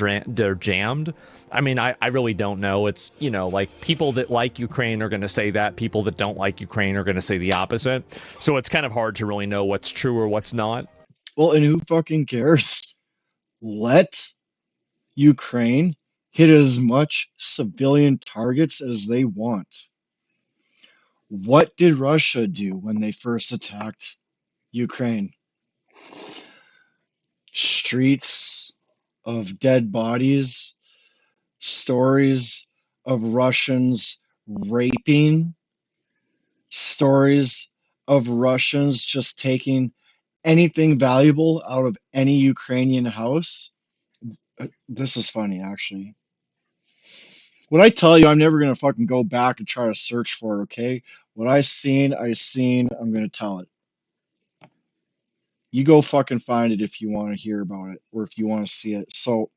[SPEAKER 2] jammed. I mean, I really don't know. It's, like people that like Ukraine are going to say that. People that don't like Ukraine are going to say the opposite. So it's kind of hard to really know what's true or what's not.
[SPEAKER 3] Well, and who fucking cares? Let Ukraine hit as much civilian targets as they want. What did Russia do when they first attacked Ukraine? Streets of dead bodies, stories of Russians raping, stories of Russians just taking anything valuable out of any Ukrainian house. This is funny, actually. When I tell you I'm never going to fucking go back and try to search for it, okay? What I seen, I'm going to tell it. You go fucking find it if you want to hear about it or if you want to see it. So,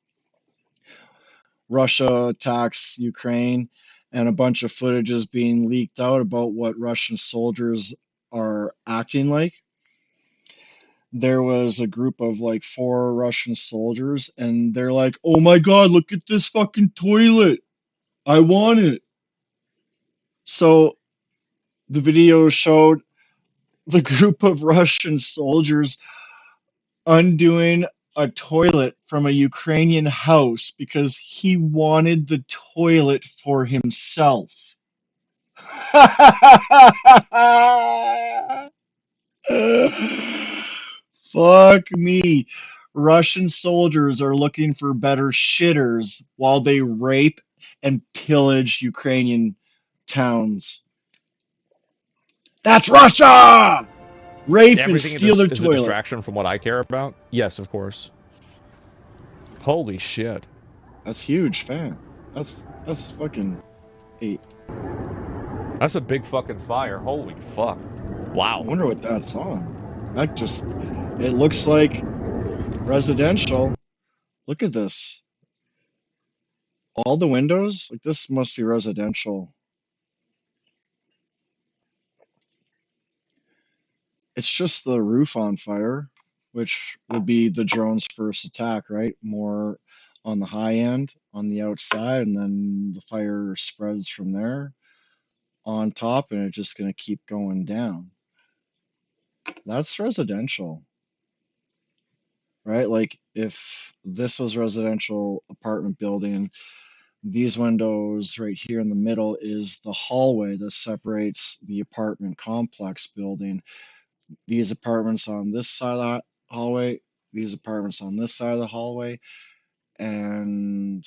[SPEAKER 3] Russia attacks Ukraine, and a bunch of footage is being leaked out about what Russian soldiers are acting like. There was a group of like 4 Russian soldiers, and they're like, "Oh my God, look at this fucking toilet. I want it." So the video showed the group of Russian soldiers undoing a toilet from a Ukrainian house because he wanted the toilet for himself. Fuck me. Russian soldiers are looking for better shitters while they rape and pillage Ukrainian towns. That's Russia! Rape and
[SPEAKER 2] Everything
[SPEAKER 3] steal their
[SPEAKER 2] is a
[SPEAKER 3] toilet.
[SPEAKER 2] distraction from what I care about? Yes, of course. Holy shit.
[SPEAKER 3] That's huge, fan. That's fucking 8.
[SPEAKER 2] That's a big fucking fire. Holy fuck. Wow.
[SPEAKER 3] I wonder what that's on. That just, it looks like residential. Look at this. All the windows, like this must be residential. It's just the roof on fire, which would be the drone's first attack, right? More on the high end, on the outside, and then the fire spreads from there on top, and it's just going to keep going down. That's residential, right? Like if this was residential apartment building, these windows right here in the middle is the hallway that separates the apartment complex building. These apartments on this side of the hallway, these apartments on this side of the hallway, and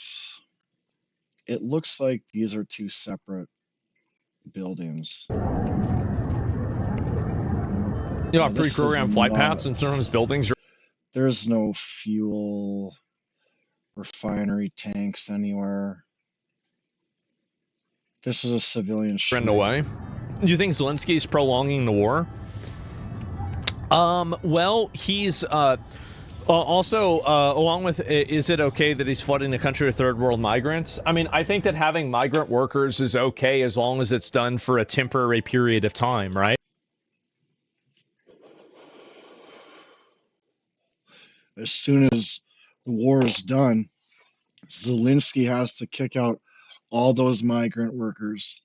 [SPEAKER 3] it looks like these are 2 separate buildings.
[SPEAKER 2] Pre-programmed flight paths in terms of buildings.
[SPEAKER 3] There's no fuel refinery tanks anywhere. This is a civilian
[SPEAKER 2] Trend away. Do you think Zelensky's prolonging the war? Well, he's also along with, is it okay that he's flooding the country with third world migrants? I mean, I think that having migrant workers is okay as long as it's done for a temporary period of time, right?
[SPEAKER 3] As soon as the war is done, Zelensky has to kick out all those migrant workers.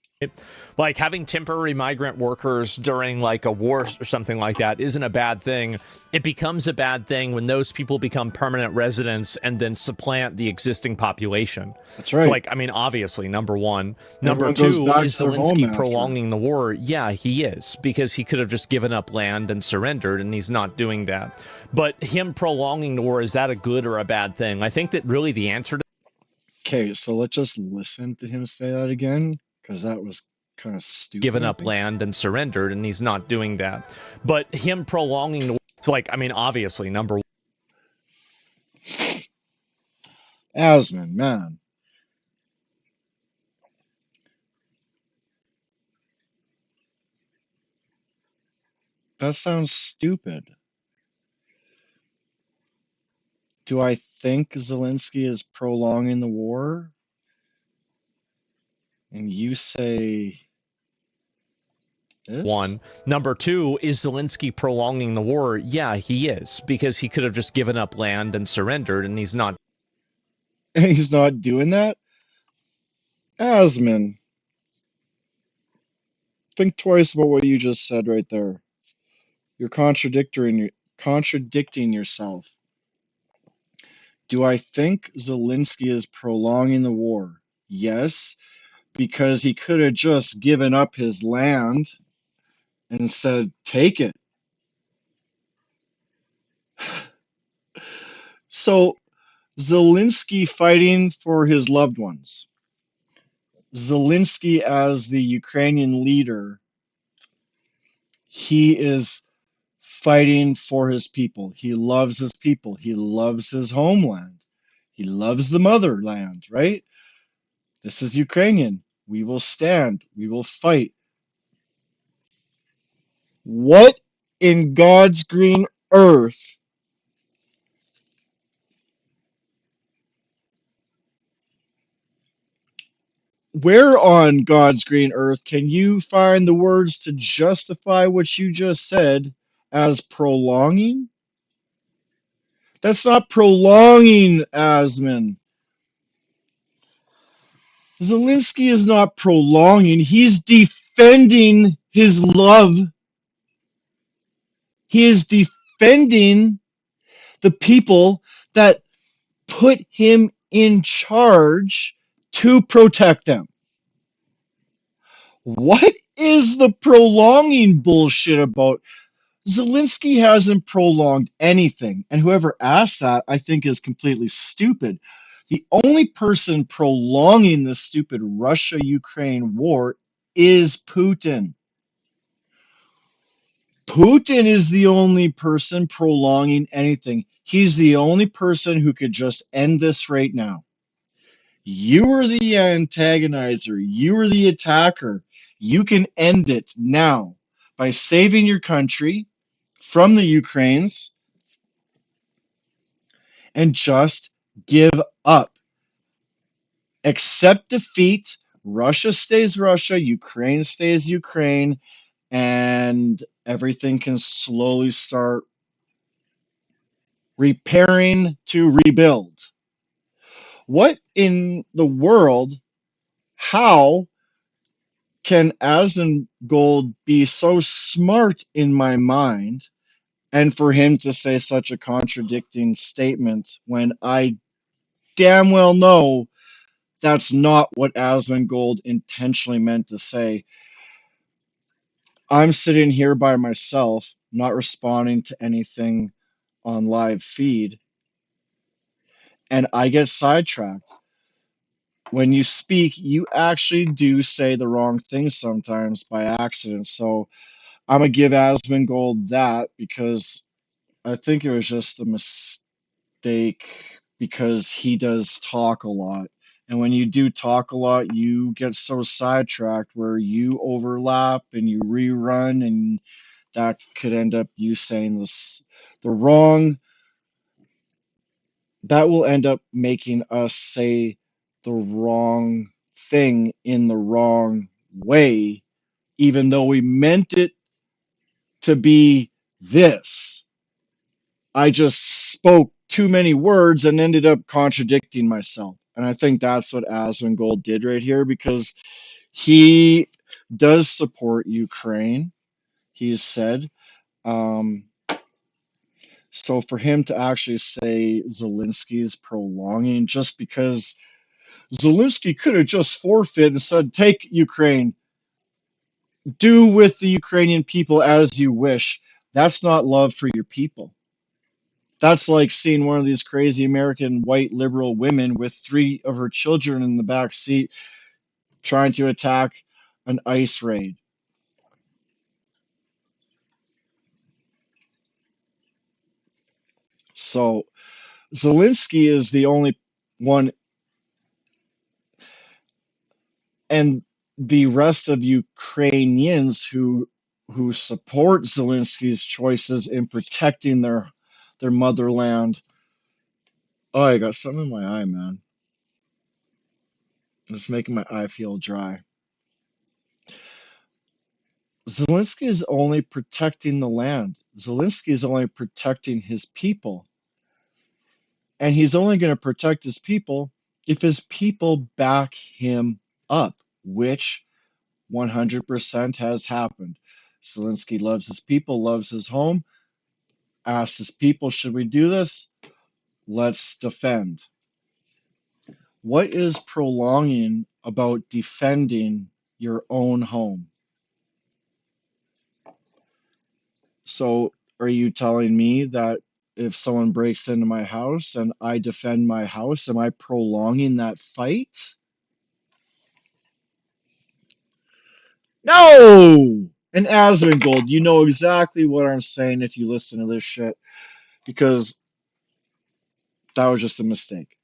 [SPEAKER 2] Like having temporary migrant workers during like a war or something like that isn't a bad thing. It becomes a bad thing when those people become permanent residents and then supplant the existing population.
[SPEAKER 3] That's right.
[SPEAKER 2] So like, I mean, obviously, number one. Number
[SPEAKER 3] Everyone goes
[SPEAKER 2] two,
[SPEAKER 3] back
[SPEAKER 2] is
[SPEAKER 3] to their home
[SPEAKER 2] Zelensky
[SPEAKER 3] after.
[SPEAKER 2] prolonging the war? Yeah, he is, because he could have just given up land and surrendered, and he's not doing that. But him prolonging the war, is that a good or a bad thing? I think that really the answer to...
[SPEAKER 3] Okay, so let's just listen to him say that again, because that was kind of stupid.
[SPEAKER 2] Given up land and surrendered, and he's not doing that. But him prolonging the... So like, I mean, obviously, number one.
[SPEAKER 3] Asman, man. That sounds stupid. Do I think Zelensky is prolonging the war? And you say this?
[SPEAKER 2] One. Number two, is Zelensky prolonging the war? Yeah, he is, because he could have just given up land and surrendered, and he's not.
[SPEAKER 3] And he's not doing that? Asman, think twice about what you just said right there. You're contradicting yourself. Do I think Zelensky is prolonging the war? Yes, because he could have just given up his land and said, take it. So, Zelensky fighting for his loved ones. Zelensky as the Ukrainian leader, he is fighting for his people. He loves his people. He loves his homeland. He loves the motherland, right? This is Ukrainian. We will stand. We will fight. What in God's green earth where on God's green earth can you find the words to justify what you just said as prolonging? That's not prolonging, Asman. Zelensky is not prolonging. He's defending his love. He is defending the people that put him in charge to protect them. What is the prolonging bullshit about? Zelensky hasn't prolonged anything, and whoever asked that, I think, is completely stupid. The only person prolonging this stupid Russia-Ukraine war is Putin. Putin is the only person prolonging anything. He's the only person who could just end this right now. You were the antagonizer. You were the attacker. You can end it now by saving your country from the Ukraines and just give up. Accept defeat. Russia stays Russia. Ukraine stays Ukraine. And everything can slowly start repairing to rebuild. What in the world? How can Asmongold be so smart in my mind, and for him to say such a contradicting statement when I damn well know that's not what Asmongold intentionally meant to say? I'm sitting here by myself, not responding to anything on live feed, and I get sidetracked. When you speak, you actually do say the wrong thing sometimes by accident. So I'm gonna give Asmongold that because I think it was just a mistake because he does talk a lot. And when you do talk a lot, you get so sidetracked where you overlap and you rerun, and that could end up you saying the wrong. That will end up making us say the wrong thing in the wrong way, even though we meant it to be this. I just spoke too many words and ended up contradicting myself. And I think that's what Asmongold did right here, because He does support Ukraine, he's said. Um, so for him to actually say Zelensky's prolonging just because Zelensky could have just forfeited and said, take Ukraine, do with the Ukrainian people as you wish. That's not love for your people. That's like seeing one of these crazy American white liberal women with 3 of her children in the back seat trying to attack an ICE raid. So Zelensky is the only one, and the rest of Ukrainians who support Zelensky's choices in protecting their motherland. Oh, I got something in my eye, man. It's making my eye feel dry. Zelensky is only protecting the land. Zelensky is only protecting his people. And he's only going to protect his people if his people back him up, which 100% has happened. Zelensky loves his people, loves his home, asks his people, should we do this? Let's defend. What is prolonging about defending your own home? So, are you telling me that if someone breaks into my house and I defend my house, am I prolonging that fight? No! And Asmongold, you know exactly what I'm saying if you listen to this shit, because that was just a mistake.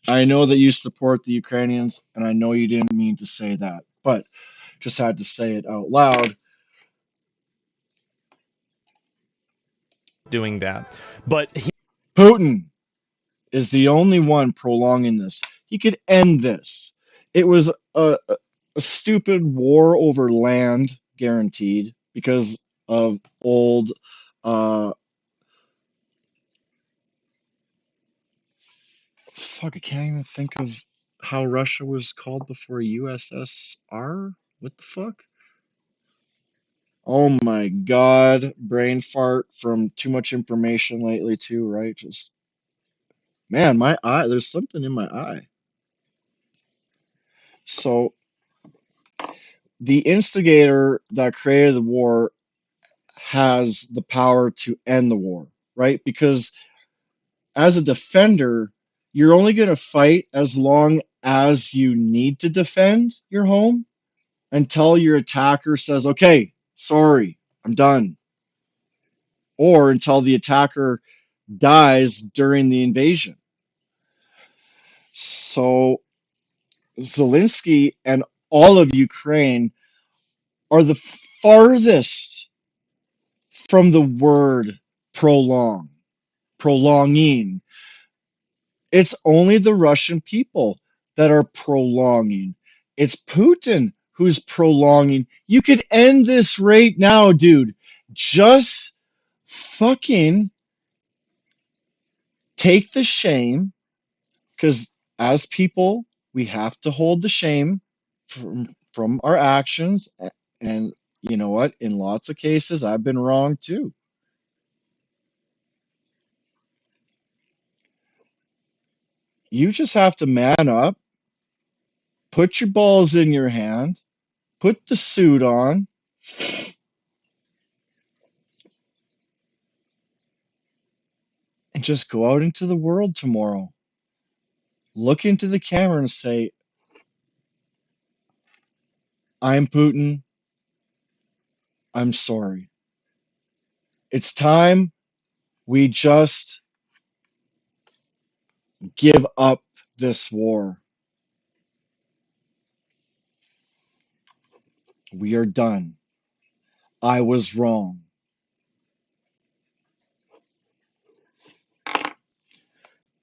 [SPEAKER 3] I know that you support the Ukrainians, and I know you didn't mean to say that, but just had to say it out loud.
[SPEAKER 2] Doing that. But
[SPEAKER 3] Putin is the only one prolonging this. He could end this. It was a stupid war over land, guaranteed, because of old fuck, I can't even think of how Russia was called before USSR. What the fuck? Oh my god, brain fart from too much information lately too, right? Just man, my eye, there's something in my eye. So the instigator that created the war has the power to end the war, right? Because as a defender, you're only going to fight as long as you need to defend your home until your attacker says, okay, sorry, I'm done. Or until the attacker dies during the invasion. So Zelensky and all of Ukraine are the farthest from the word prolonging. It's only the Russian people that are prolonging. It's Putin who's prolonging. You could end this right now, dude. Just fucking take the shame, because as people, we have to hold the shame from our actions. And you know what? In lots of cases, I've been wrong too. You just have to man up, put your balls in your hand, put the suit on, and just go out into the world tomorrow. Look into the camera and say, I'm Putin. I'm sorry. It's time we just give up this war. We are done. I was wrong.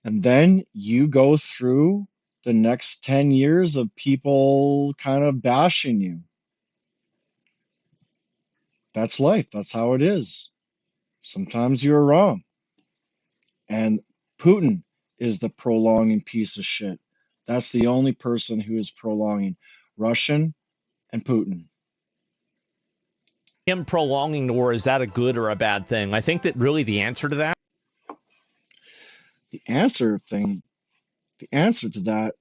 [SPEAKER 3] And then you go through the next 10 years of people kind of bashing you. That's life. That's how it is. Sometimes you're wrong. And Putin is the prolonging piece of shit. That's the only person who is prolonging. Russian, and Putin?
[SPEAKER 2] Him prolonging the war, is that a good or a bad thing? I think that really the answer to that.
[SPEAKER 3] The answer to that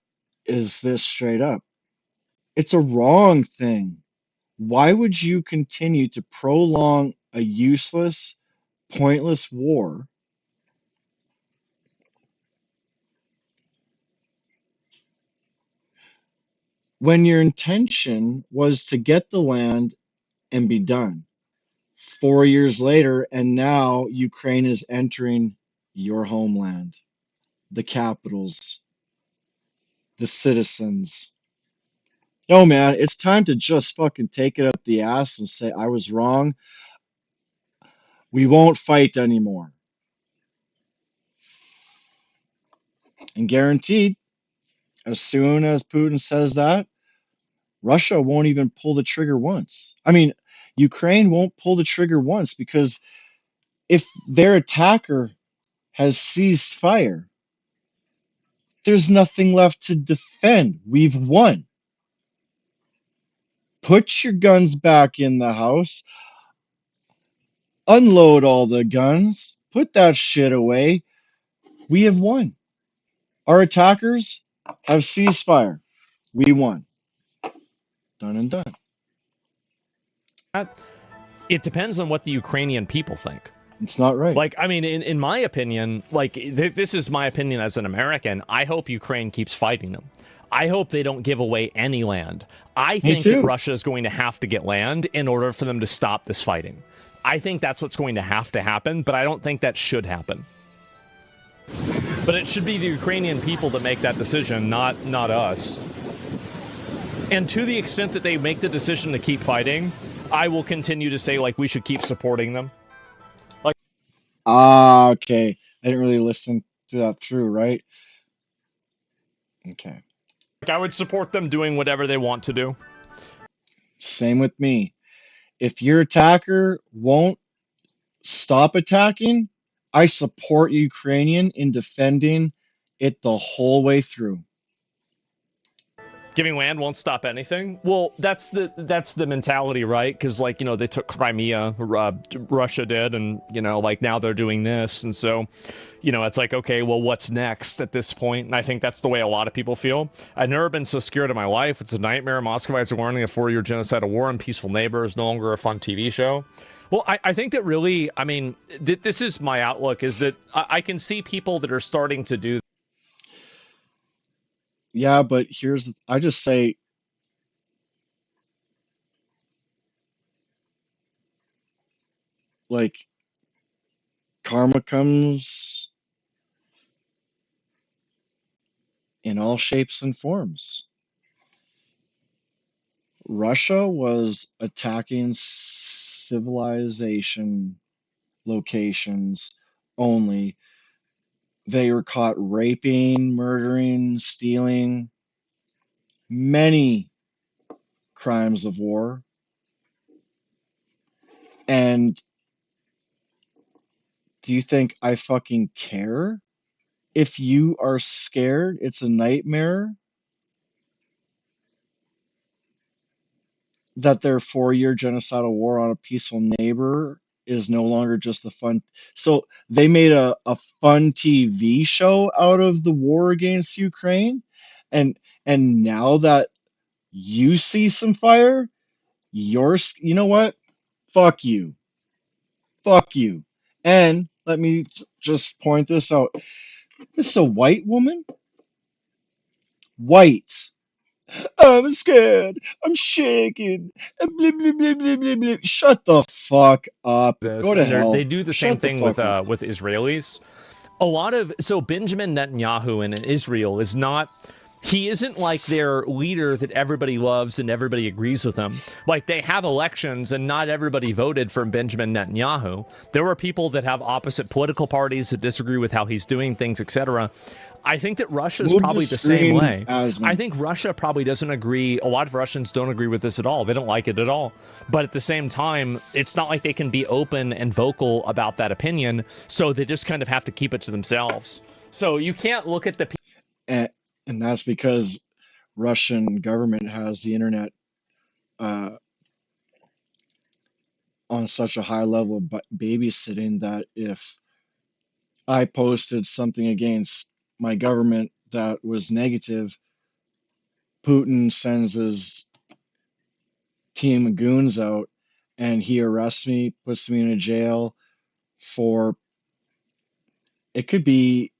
[SPEAKER 3] is this straight up. It's a wrong thing. Why would you continue to prolong a useless, pointless war when your intention was to get the land and be done? 4 years later, and now Ukraine is entering your homeland, the capitals, the citizens. Oh man, it's time to just fucking take it up the ass and say, I was wrong. We won't fight anymore. And guaranteed, as soon as Putin says that, Russia won't even pull the trigger once. I mean, Ukraine won't pull the trigger once because if their attacker has ceased fire, there's nothing left to defend. We've won. Put your guns back in the house, unload all the guns, put that shit away. We have won. Our attackers have ceased fire. We won. Done and done.
[SPEAKER 2] It depends on what the Ukrainian people think.
[SPEAKER 3] It's not right.
[SPEAKER 2] Like, I mean, in my opinion, like, this is my opinion as an American, I hope Ukraine keeps fighting them. I hope they don't give away any land. I think that Russia is going to have to get land in order for them to stop this fighting. I think that's what's going to have to happen, but I don't think that should happen. But it should be the Ukrainian people that make that decision, not us. And to the extent that they make the decision to keep fighting, I will continue to say, like, we should keep supporting them. Like,
[SPEAKER 3] okay. I didn't really listen to that through, right? Okay.
[SPEAKER 2] Like, I would support them doing whatever they want to do.
[SPEAKER 3] Same with me. If your attacker won't stop attacking, I support Ukrainian in defending it the whole way through.
[SPEAKER 2] Giving land won't stop anything. Well, that's the mentality, right? Because, like, you know, they took Crimea, Russia did, and, you know, like, now they're doing this, and so, you know, it's like, okay, well, what's next at this point? And I think that's the way a lot of people feel. I've never been so scared in my life. It's a nightmare. Muscovites are warning a 4-year genocidal war on peaceful neighbors, no longer a fun TV show. Well, I think that really, I mean, this is my outlook, is that I can see people that are starting to do.
[SPEAKER 3] Yeah, but I just say, like, karma comes in all shapes and forms. Russia was attacking civilization locations only. They were caught raping, murdering, stealing, many crimes of war. And do you think I fucking care? If you are scared, it's a nightmare that their 4-year genocidal war on a peaceful neighbor is no longer just a fun. So they made a fun TV show out of the war against Ukraine. And now that you see some fire, you know what? Fuck you. Fuck you. And let me just point this out. This is a white woman. White. I'm scared. I'm shaking. Blah, blah, blah, blah, blah, blah. Shut the fuck up. Go to hell.
[SPEAKER 2] They do the same thing with Israelis. A lot of Benjamin Netanyahu in Israel is not. He isn't like their leader that everybody loves and everybody agrees with him. Like, they have elections and not everybody voted for Benjamin Netanyahu. There were people that have opposite political parties that disagree with how he's doing things, etc. I think that Russia is probably the same way. I think Russia probably doesn't agree. A lot of Russians don't agree with this at all. They don't like it at all. But at the same time, it's not like they can be open and vocal about that opinion. So they just kind of have to keep it to themselves. So you can't look at the
[SPEAKER 3] and that's because Russian government has the internet on such a high level of babysitting that if I posted something against my government that was negative, Putin sends his team of goons out and he arrests me, puts me in a jail for, it could be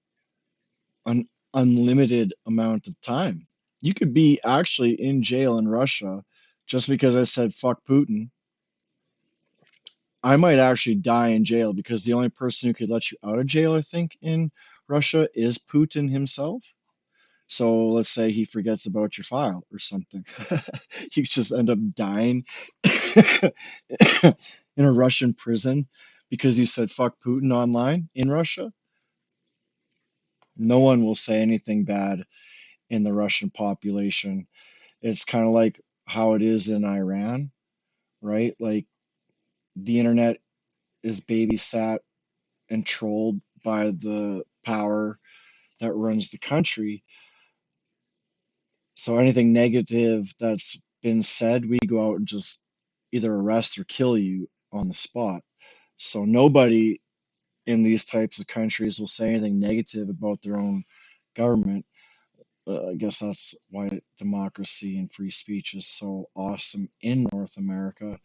[SPEAKER 3] an unlimited amount of time. You could be actually in jail in Russia just because I said fuck Putin. I might actually die in jail because the only person who could let you out of jail, I think, in Russia is Putin himself. So let's say he forgets about your file or something. You just end up dying in a Russian prison because you said fuck Putin online in Russia. No one will say anything bad in the Russian population. It's kind of like how it is in Iran, right? Like the internet is babysat and trolled by the power that runs the country. So anything negative that's been said, we go out and just either arrest or kill you on the spot. So nobody in these types of countries will say anything negative about their own government. I guess that's why democracy and free speech is so awesome in North America,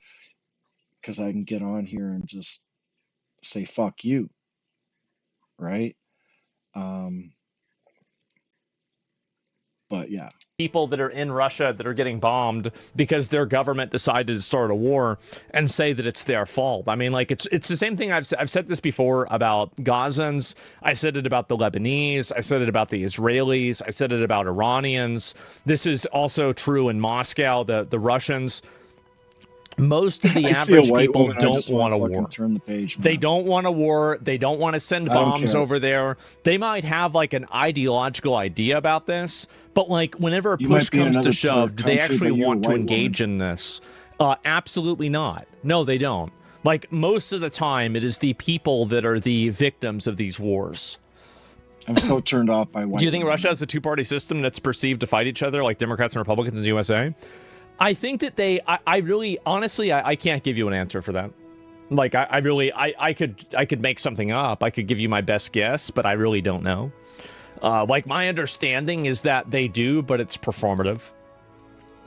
[SPEAKER 3] because I can get on here and just say fuck you, right? But yeah.
[SPEAKER 2] People that are in Russia that are getting bombed because their government decided to start a war and say that it's their fault. I mean, like, it's the same thing. I've said this before about Gazans. I said it about the Lebanese. I said it about the Israelis. I said it about Iranians. This is also true in Moscow. The Russians. Most of the
[SPEAKER 3] I see a
[SPEAKER 2] average
[SPEAKER 3] white
[SPEAKER 2] people
[SPEAKER 3] woman, I
[SPEAKER 2] don't
[SPEAKER 3] just want
[SPEAKER 2] want
[SPEAKER 3] to
[SPEAKER 2] a
[SPEAKER 3] fucking
[SPEAKER 2] war.
[SPEAKER 3] turn the page, man.
[SPEAKER 2] They don't want a war. They don't want to send
[SPEAKER 3] I don't
[SPEAKER 2] bombs
[SPEAKER 3] care.
[SPEAKER 2] over there. They might have like an ideological idea about this, but like whenever
[SPEAKER 3] You
[SPEAKER 2] push
[SPEAKER 3] might be in
[SPEAKER 2] comes to
[SPEAKER 3] another part
[SPEAKER 2] shove,
[SPEAKER 3] of
[SPEAKER 2] do they
[SPEAKER 3] country,
[SPEAKER 2] actually
[SPEAKER 3] but you're a
[SPEAKER 2] want to
[SPEAKER 3] white
[SPEAKER 2] engage
[SPEAKER 3] woman.
[SPEAKER 2] in this? Absolutely not. No, they don't. Like most of the time, it is the people that are the victims of these wars.
[SPEAKER 3] I'm so turned off by white
[SPEAKER 2] Do you think
[SPEAKER 3] women,
[SPEAKER 2] Russia
[SPEAKER 3] man.
[SPEAKER 2] has a two-party system that's perceived to fight each other like Democrats and Republicans in the USA? I think that I really, honestly, I can't give you an answer for that. Like, I could make something up. I could give you my best guess, but I really don't know. Like, my understanding is that they do, but it's performative.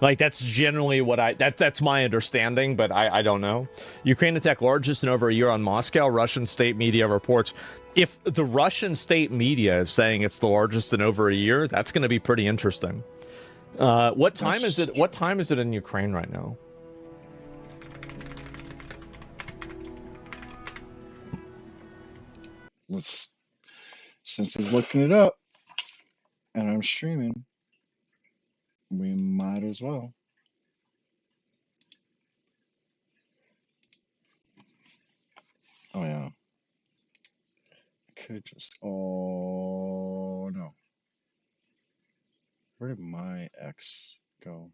[SPEAKER 2] Like, that's generally what that's my understanding, but I don't know. Ukraine attack largest in over a year on Moscow. Russian state media reports. If the Russian state media is saying it's the largest in over a year, that's going to be pretty interesting. What time is it? What time is it in Ukraine right now?
[SPEAKER 3] Since he's looking it up and I'm streaming, we might as well. Oh yeah. I could just, oh no. Where did my X go?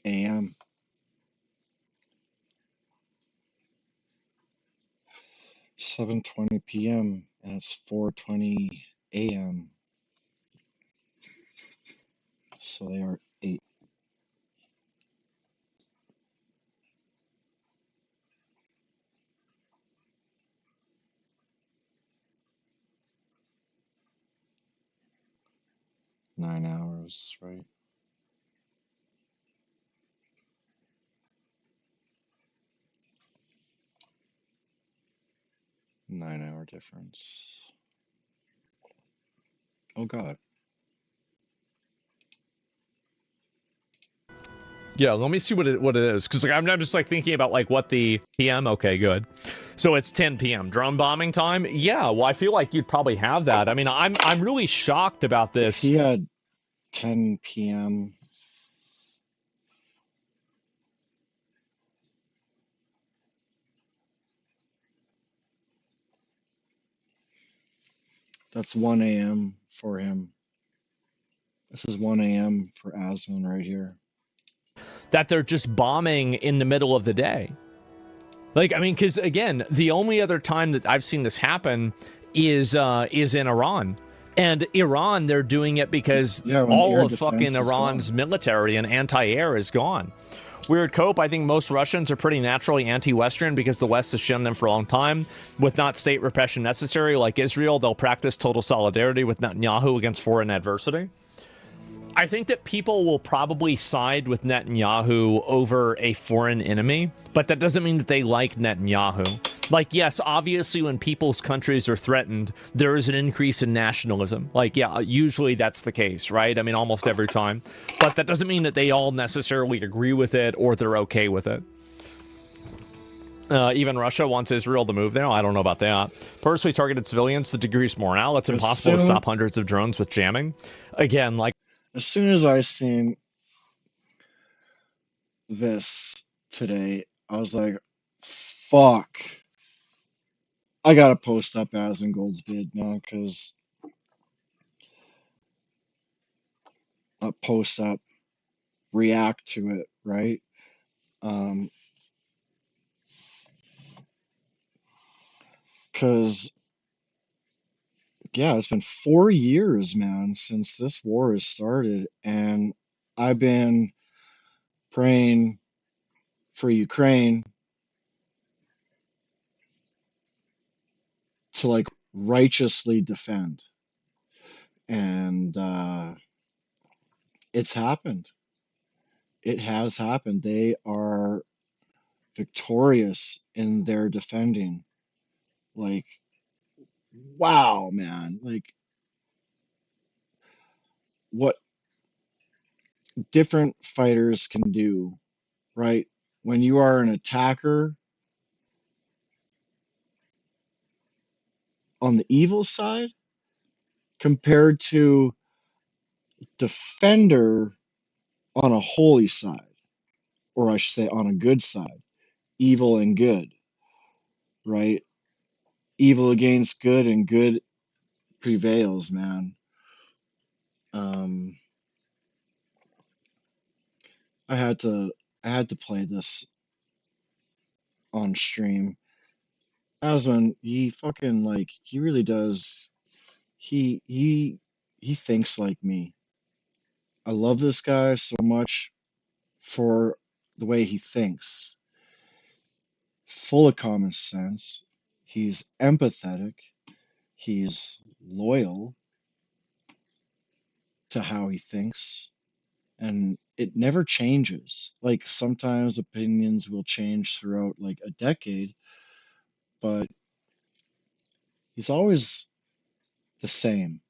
[SPEAKER 3] AM. 7:20 p.m. and it's 4:20 a.m. So they are 9 hours, right? Nine-hour difference. Oh God.
[SPEAKER 2] Yeah, let me see what it is, because like I'm just like thinking about like what the PM. Okay, good. So it's 10 p.m. drone bombing time. Yeah, well, I feel like you'd probably have that. I mean, I'm really shocked about
[SPEAKER 3] If
[SPEAKER 2] this.
[SPEAKER 3] he had 10 p.m. That's 1 a.m. for him. This is 1 a.m. for Aslan right here.
[SPEAKER 2] That they're just bombing in the middle of the day. Like, I mean, because again, the only other time that I've seen this happen is in Iran. And Iran, they're doing it because
[SPEAKER 3] when
[SPEAKER 2] all
[SPEAKER 3] air
[SPEAKER 2] of fucking
[SPEAKER 3] defense is
[SPEAKER 2] Iran's
[SPEAKER 3] gone.
[SPEAKER 2] military and anti-air is gone. Weird Cope, I think most Russians are pretty naturally anti-Western because the West has shown them for a long time. With not state repression necessary, like Israel, they'll practice total solidarity with Netanyahu against foreign adversity. I think that people will probably side with Netanyahu over a foreign enemy, but that doesn't mean that they like Netanyahu. Like, yes, obviously when people's countries are threatened, there is an increase in nationalism. Like, yeah, usually that's the case, right? I mean, almost every time. But that doesn't mean that they all necessarily agree with it or they're okay with it. Even Russia wants Israel to move there. I don't know about that. Purposely targeted civilians to decrease morale. It's impossible to stop hundreds of drones with jamming. Again, like...
[SPEAKER 3] As soon as I seen this today, I was like, fuck. I gotta post up Aslan Gold's vid now, because post up, react to it, right? Because, yeah, it's been 4 years, man, since this war has started, and I've been praying for Ukraine to, like, righteously defend. And it's happened. It has happened. They are victorious in their defending. Like, wow, man. Like, what different fighters can do, right? When you are an attacker on the evil side compared to defender on a holy side, or I should say on a good side, evil and good, right? Evil against good and good prevails, man. I had to play this on stream. Aslan, he fucking, like, he really does. He thinks like me. I love this guy so much for the way he thinks. Full of common sense. He's empathetic. He's loyal to how he thinks. And it never changes. Like, sometimes opinions will change throughout like a decade, but he's always the same.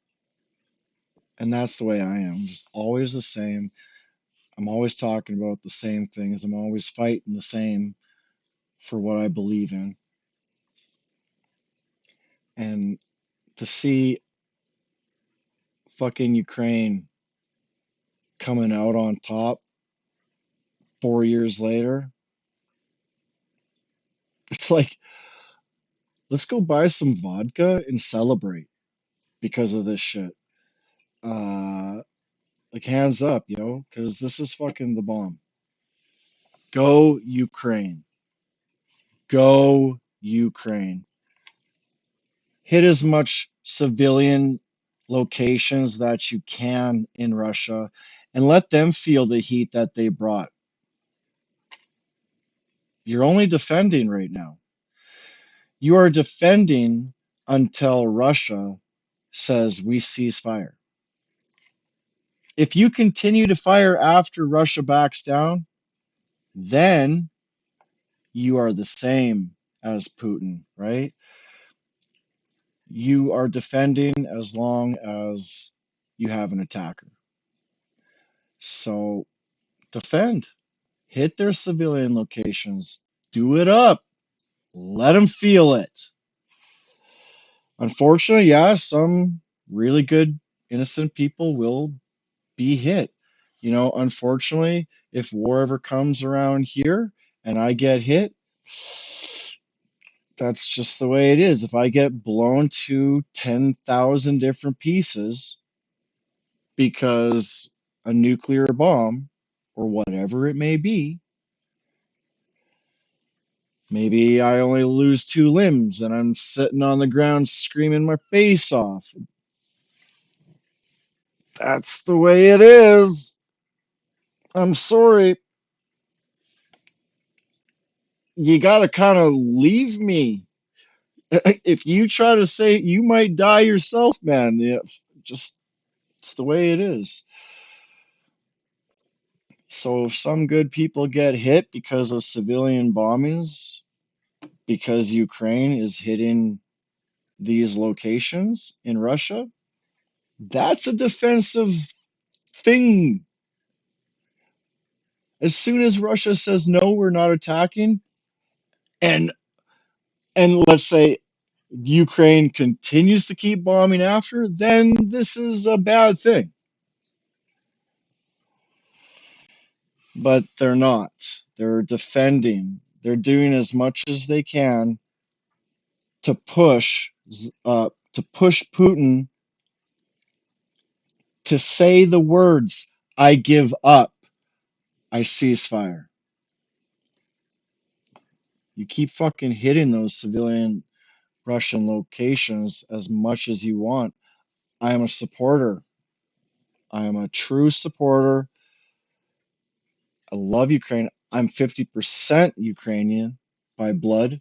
[SPEAKER 3] And that's the way I am. Just always the same. I'm always talking about the same things. I'm always fighting the same for what I believe in. And to see fucking Ukraine coming out on top 4 years later, it's like, let's go buy some vodka and celebrate because of this shit. Like, hands up, yo, because this is fucking the bomb. Go Ukraine. Go Ukraine. Hit as much civilian locations that you can in Russia and let them feel the heat that they brought. You're only defending right now. You are defending until Russia says we cease fire. If you continue to fire after Russia backs down, then you are the same as Putin, right? You are defending as long as you have an attacker. So defend. Hit their civilian locations. Do it up. Let them feel it. Unfortunately, yeah, some really good innocent people will be hit. You know, unfortunately, if war ever comes around here and I get hit, That's just the way it is. If I get blown to 10,000 different pieces because a nuclear bomb or whatever it may be, maybe I only lose 2 limbs and I'm sitting on the ground screaming my face off. That's the way it is. I'm sorry. You gotta kind of leave me. If you try to say you might die yourself, man, just it's the way it is. So if some good people get hit because of civilian bombings, because Ukraine is hitting these locations in Russia, that's a defensive thing. As soon as Russia says no, we're not attacking, and let's say Ukraine continues to keep bombing after, then this is a bad thing. But they're not. They're defending. They're doing as much as they can to push Putin to say the words, "I give up, I ceasefire." You keep fucking hitting those civilian Russian locations as much as you want. I am a supporter. I am a true supporter. I love Ukraine. I'm 50% Ukrainian by blood.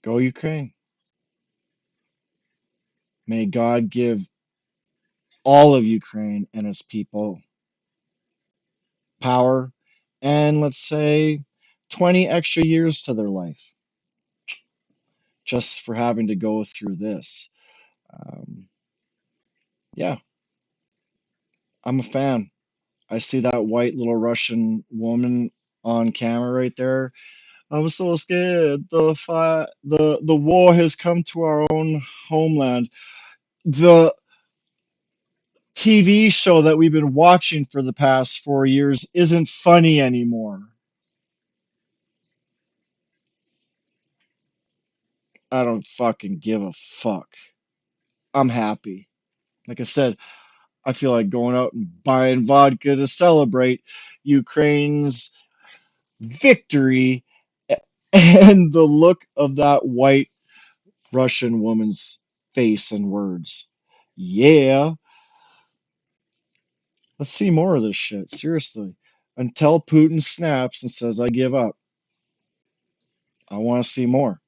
[SPEAKER 3] Go Ukraine. May God give all of Ukraine and its people power and, let's say, 20 extra years to their life just for having to go through this. Yeah, I'm a fan. I see that white little Russian woman on camera right there. I'm so scared. The war has come to our own homeland. The TV show that we've been watching for the past 4 years isn't funny anymore. I don't fucking give a fuck. I'm happy. Like I said, I feel like going out and buying vodka to celebrate Ukraine's victory and the look of that white Russian woman's face and words. Yeah, let's see more of this shit. Seriously. Until Putin snaps and says, "I give up." I want to see more.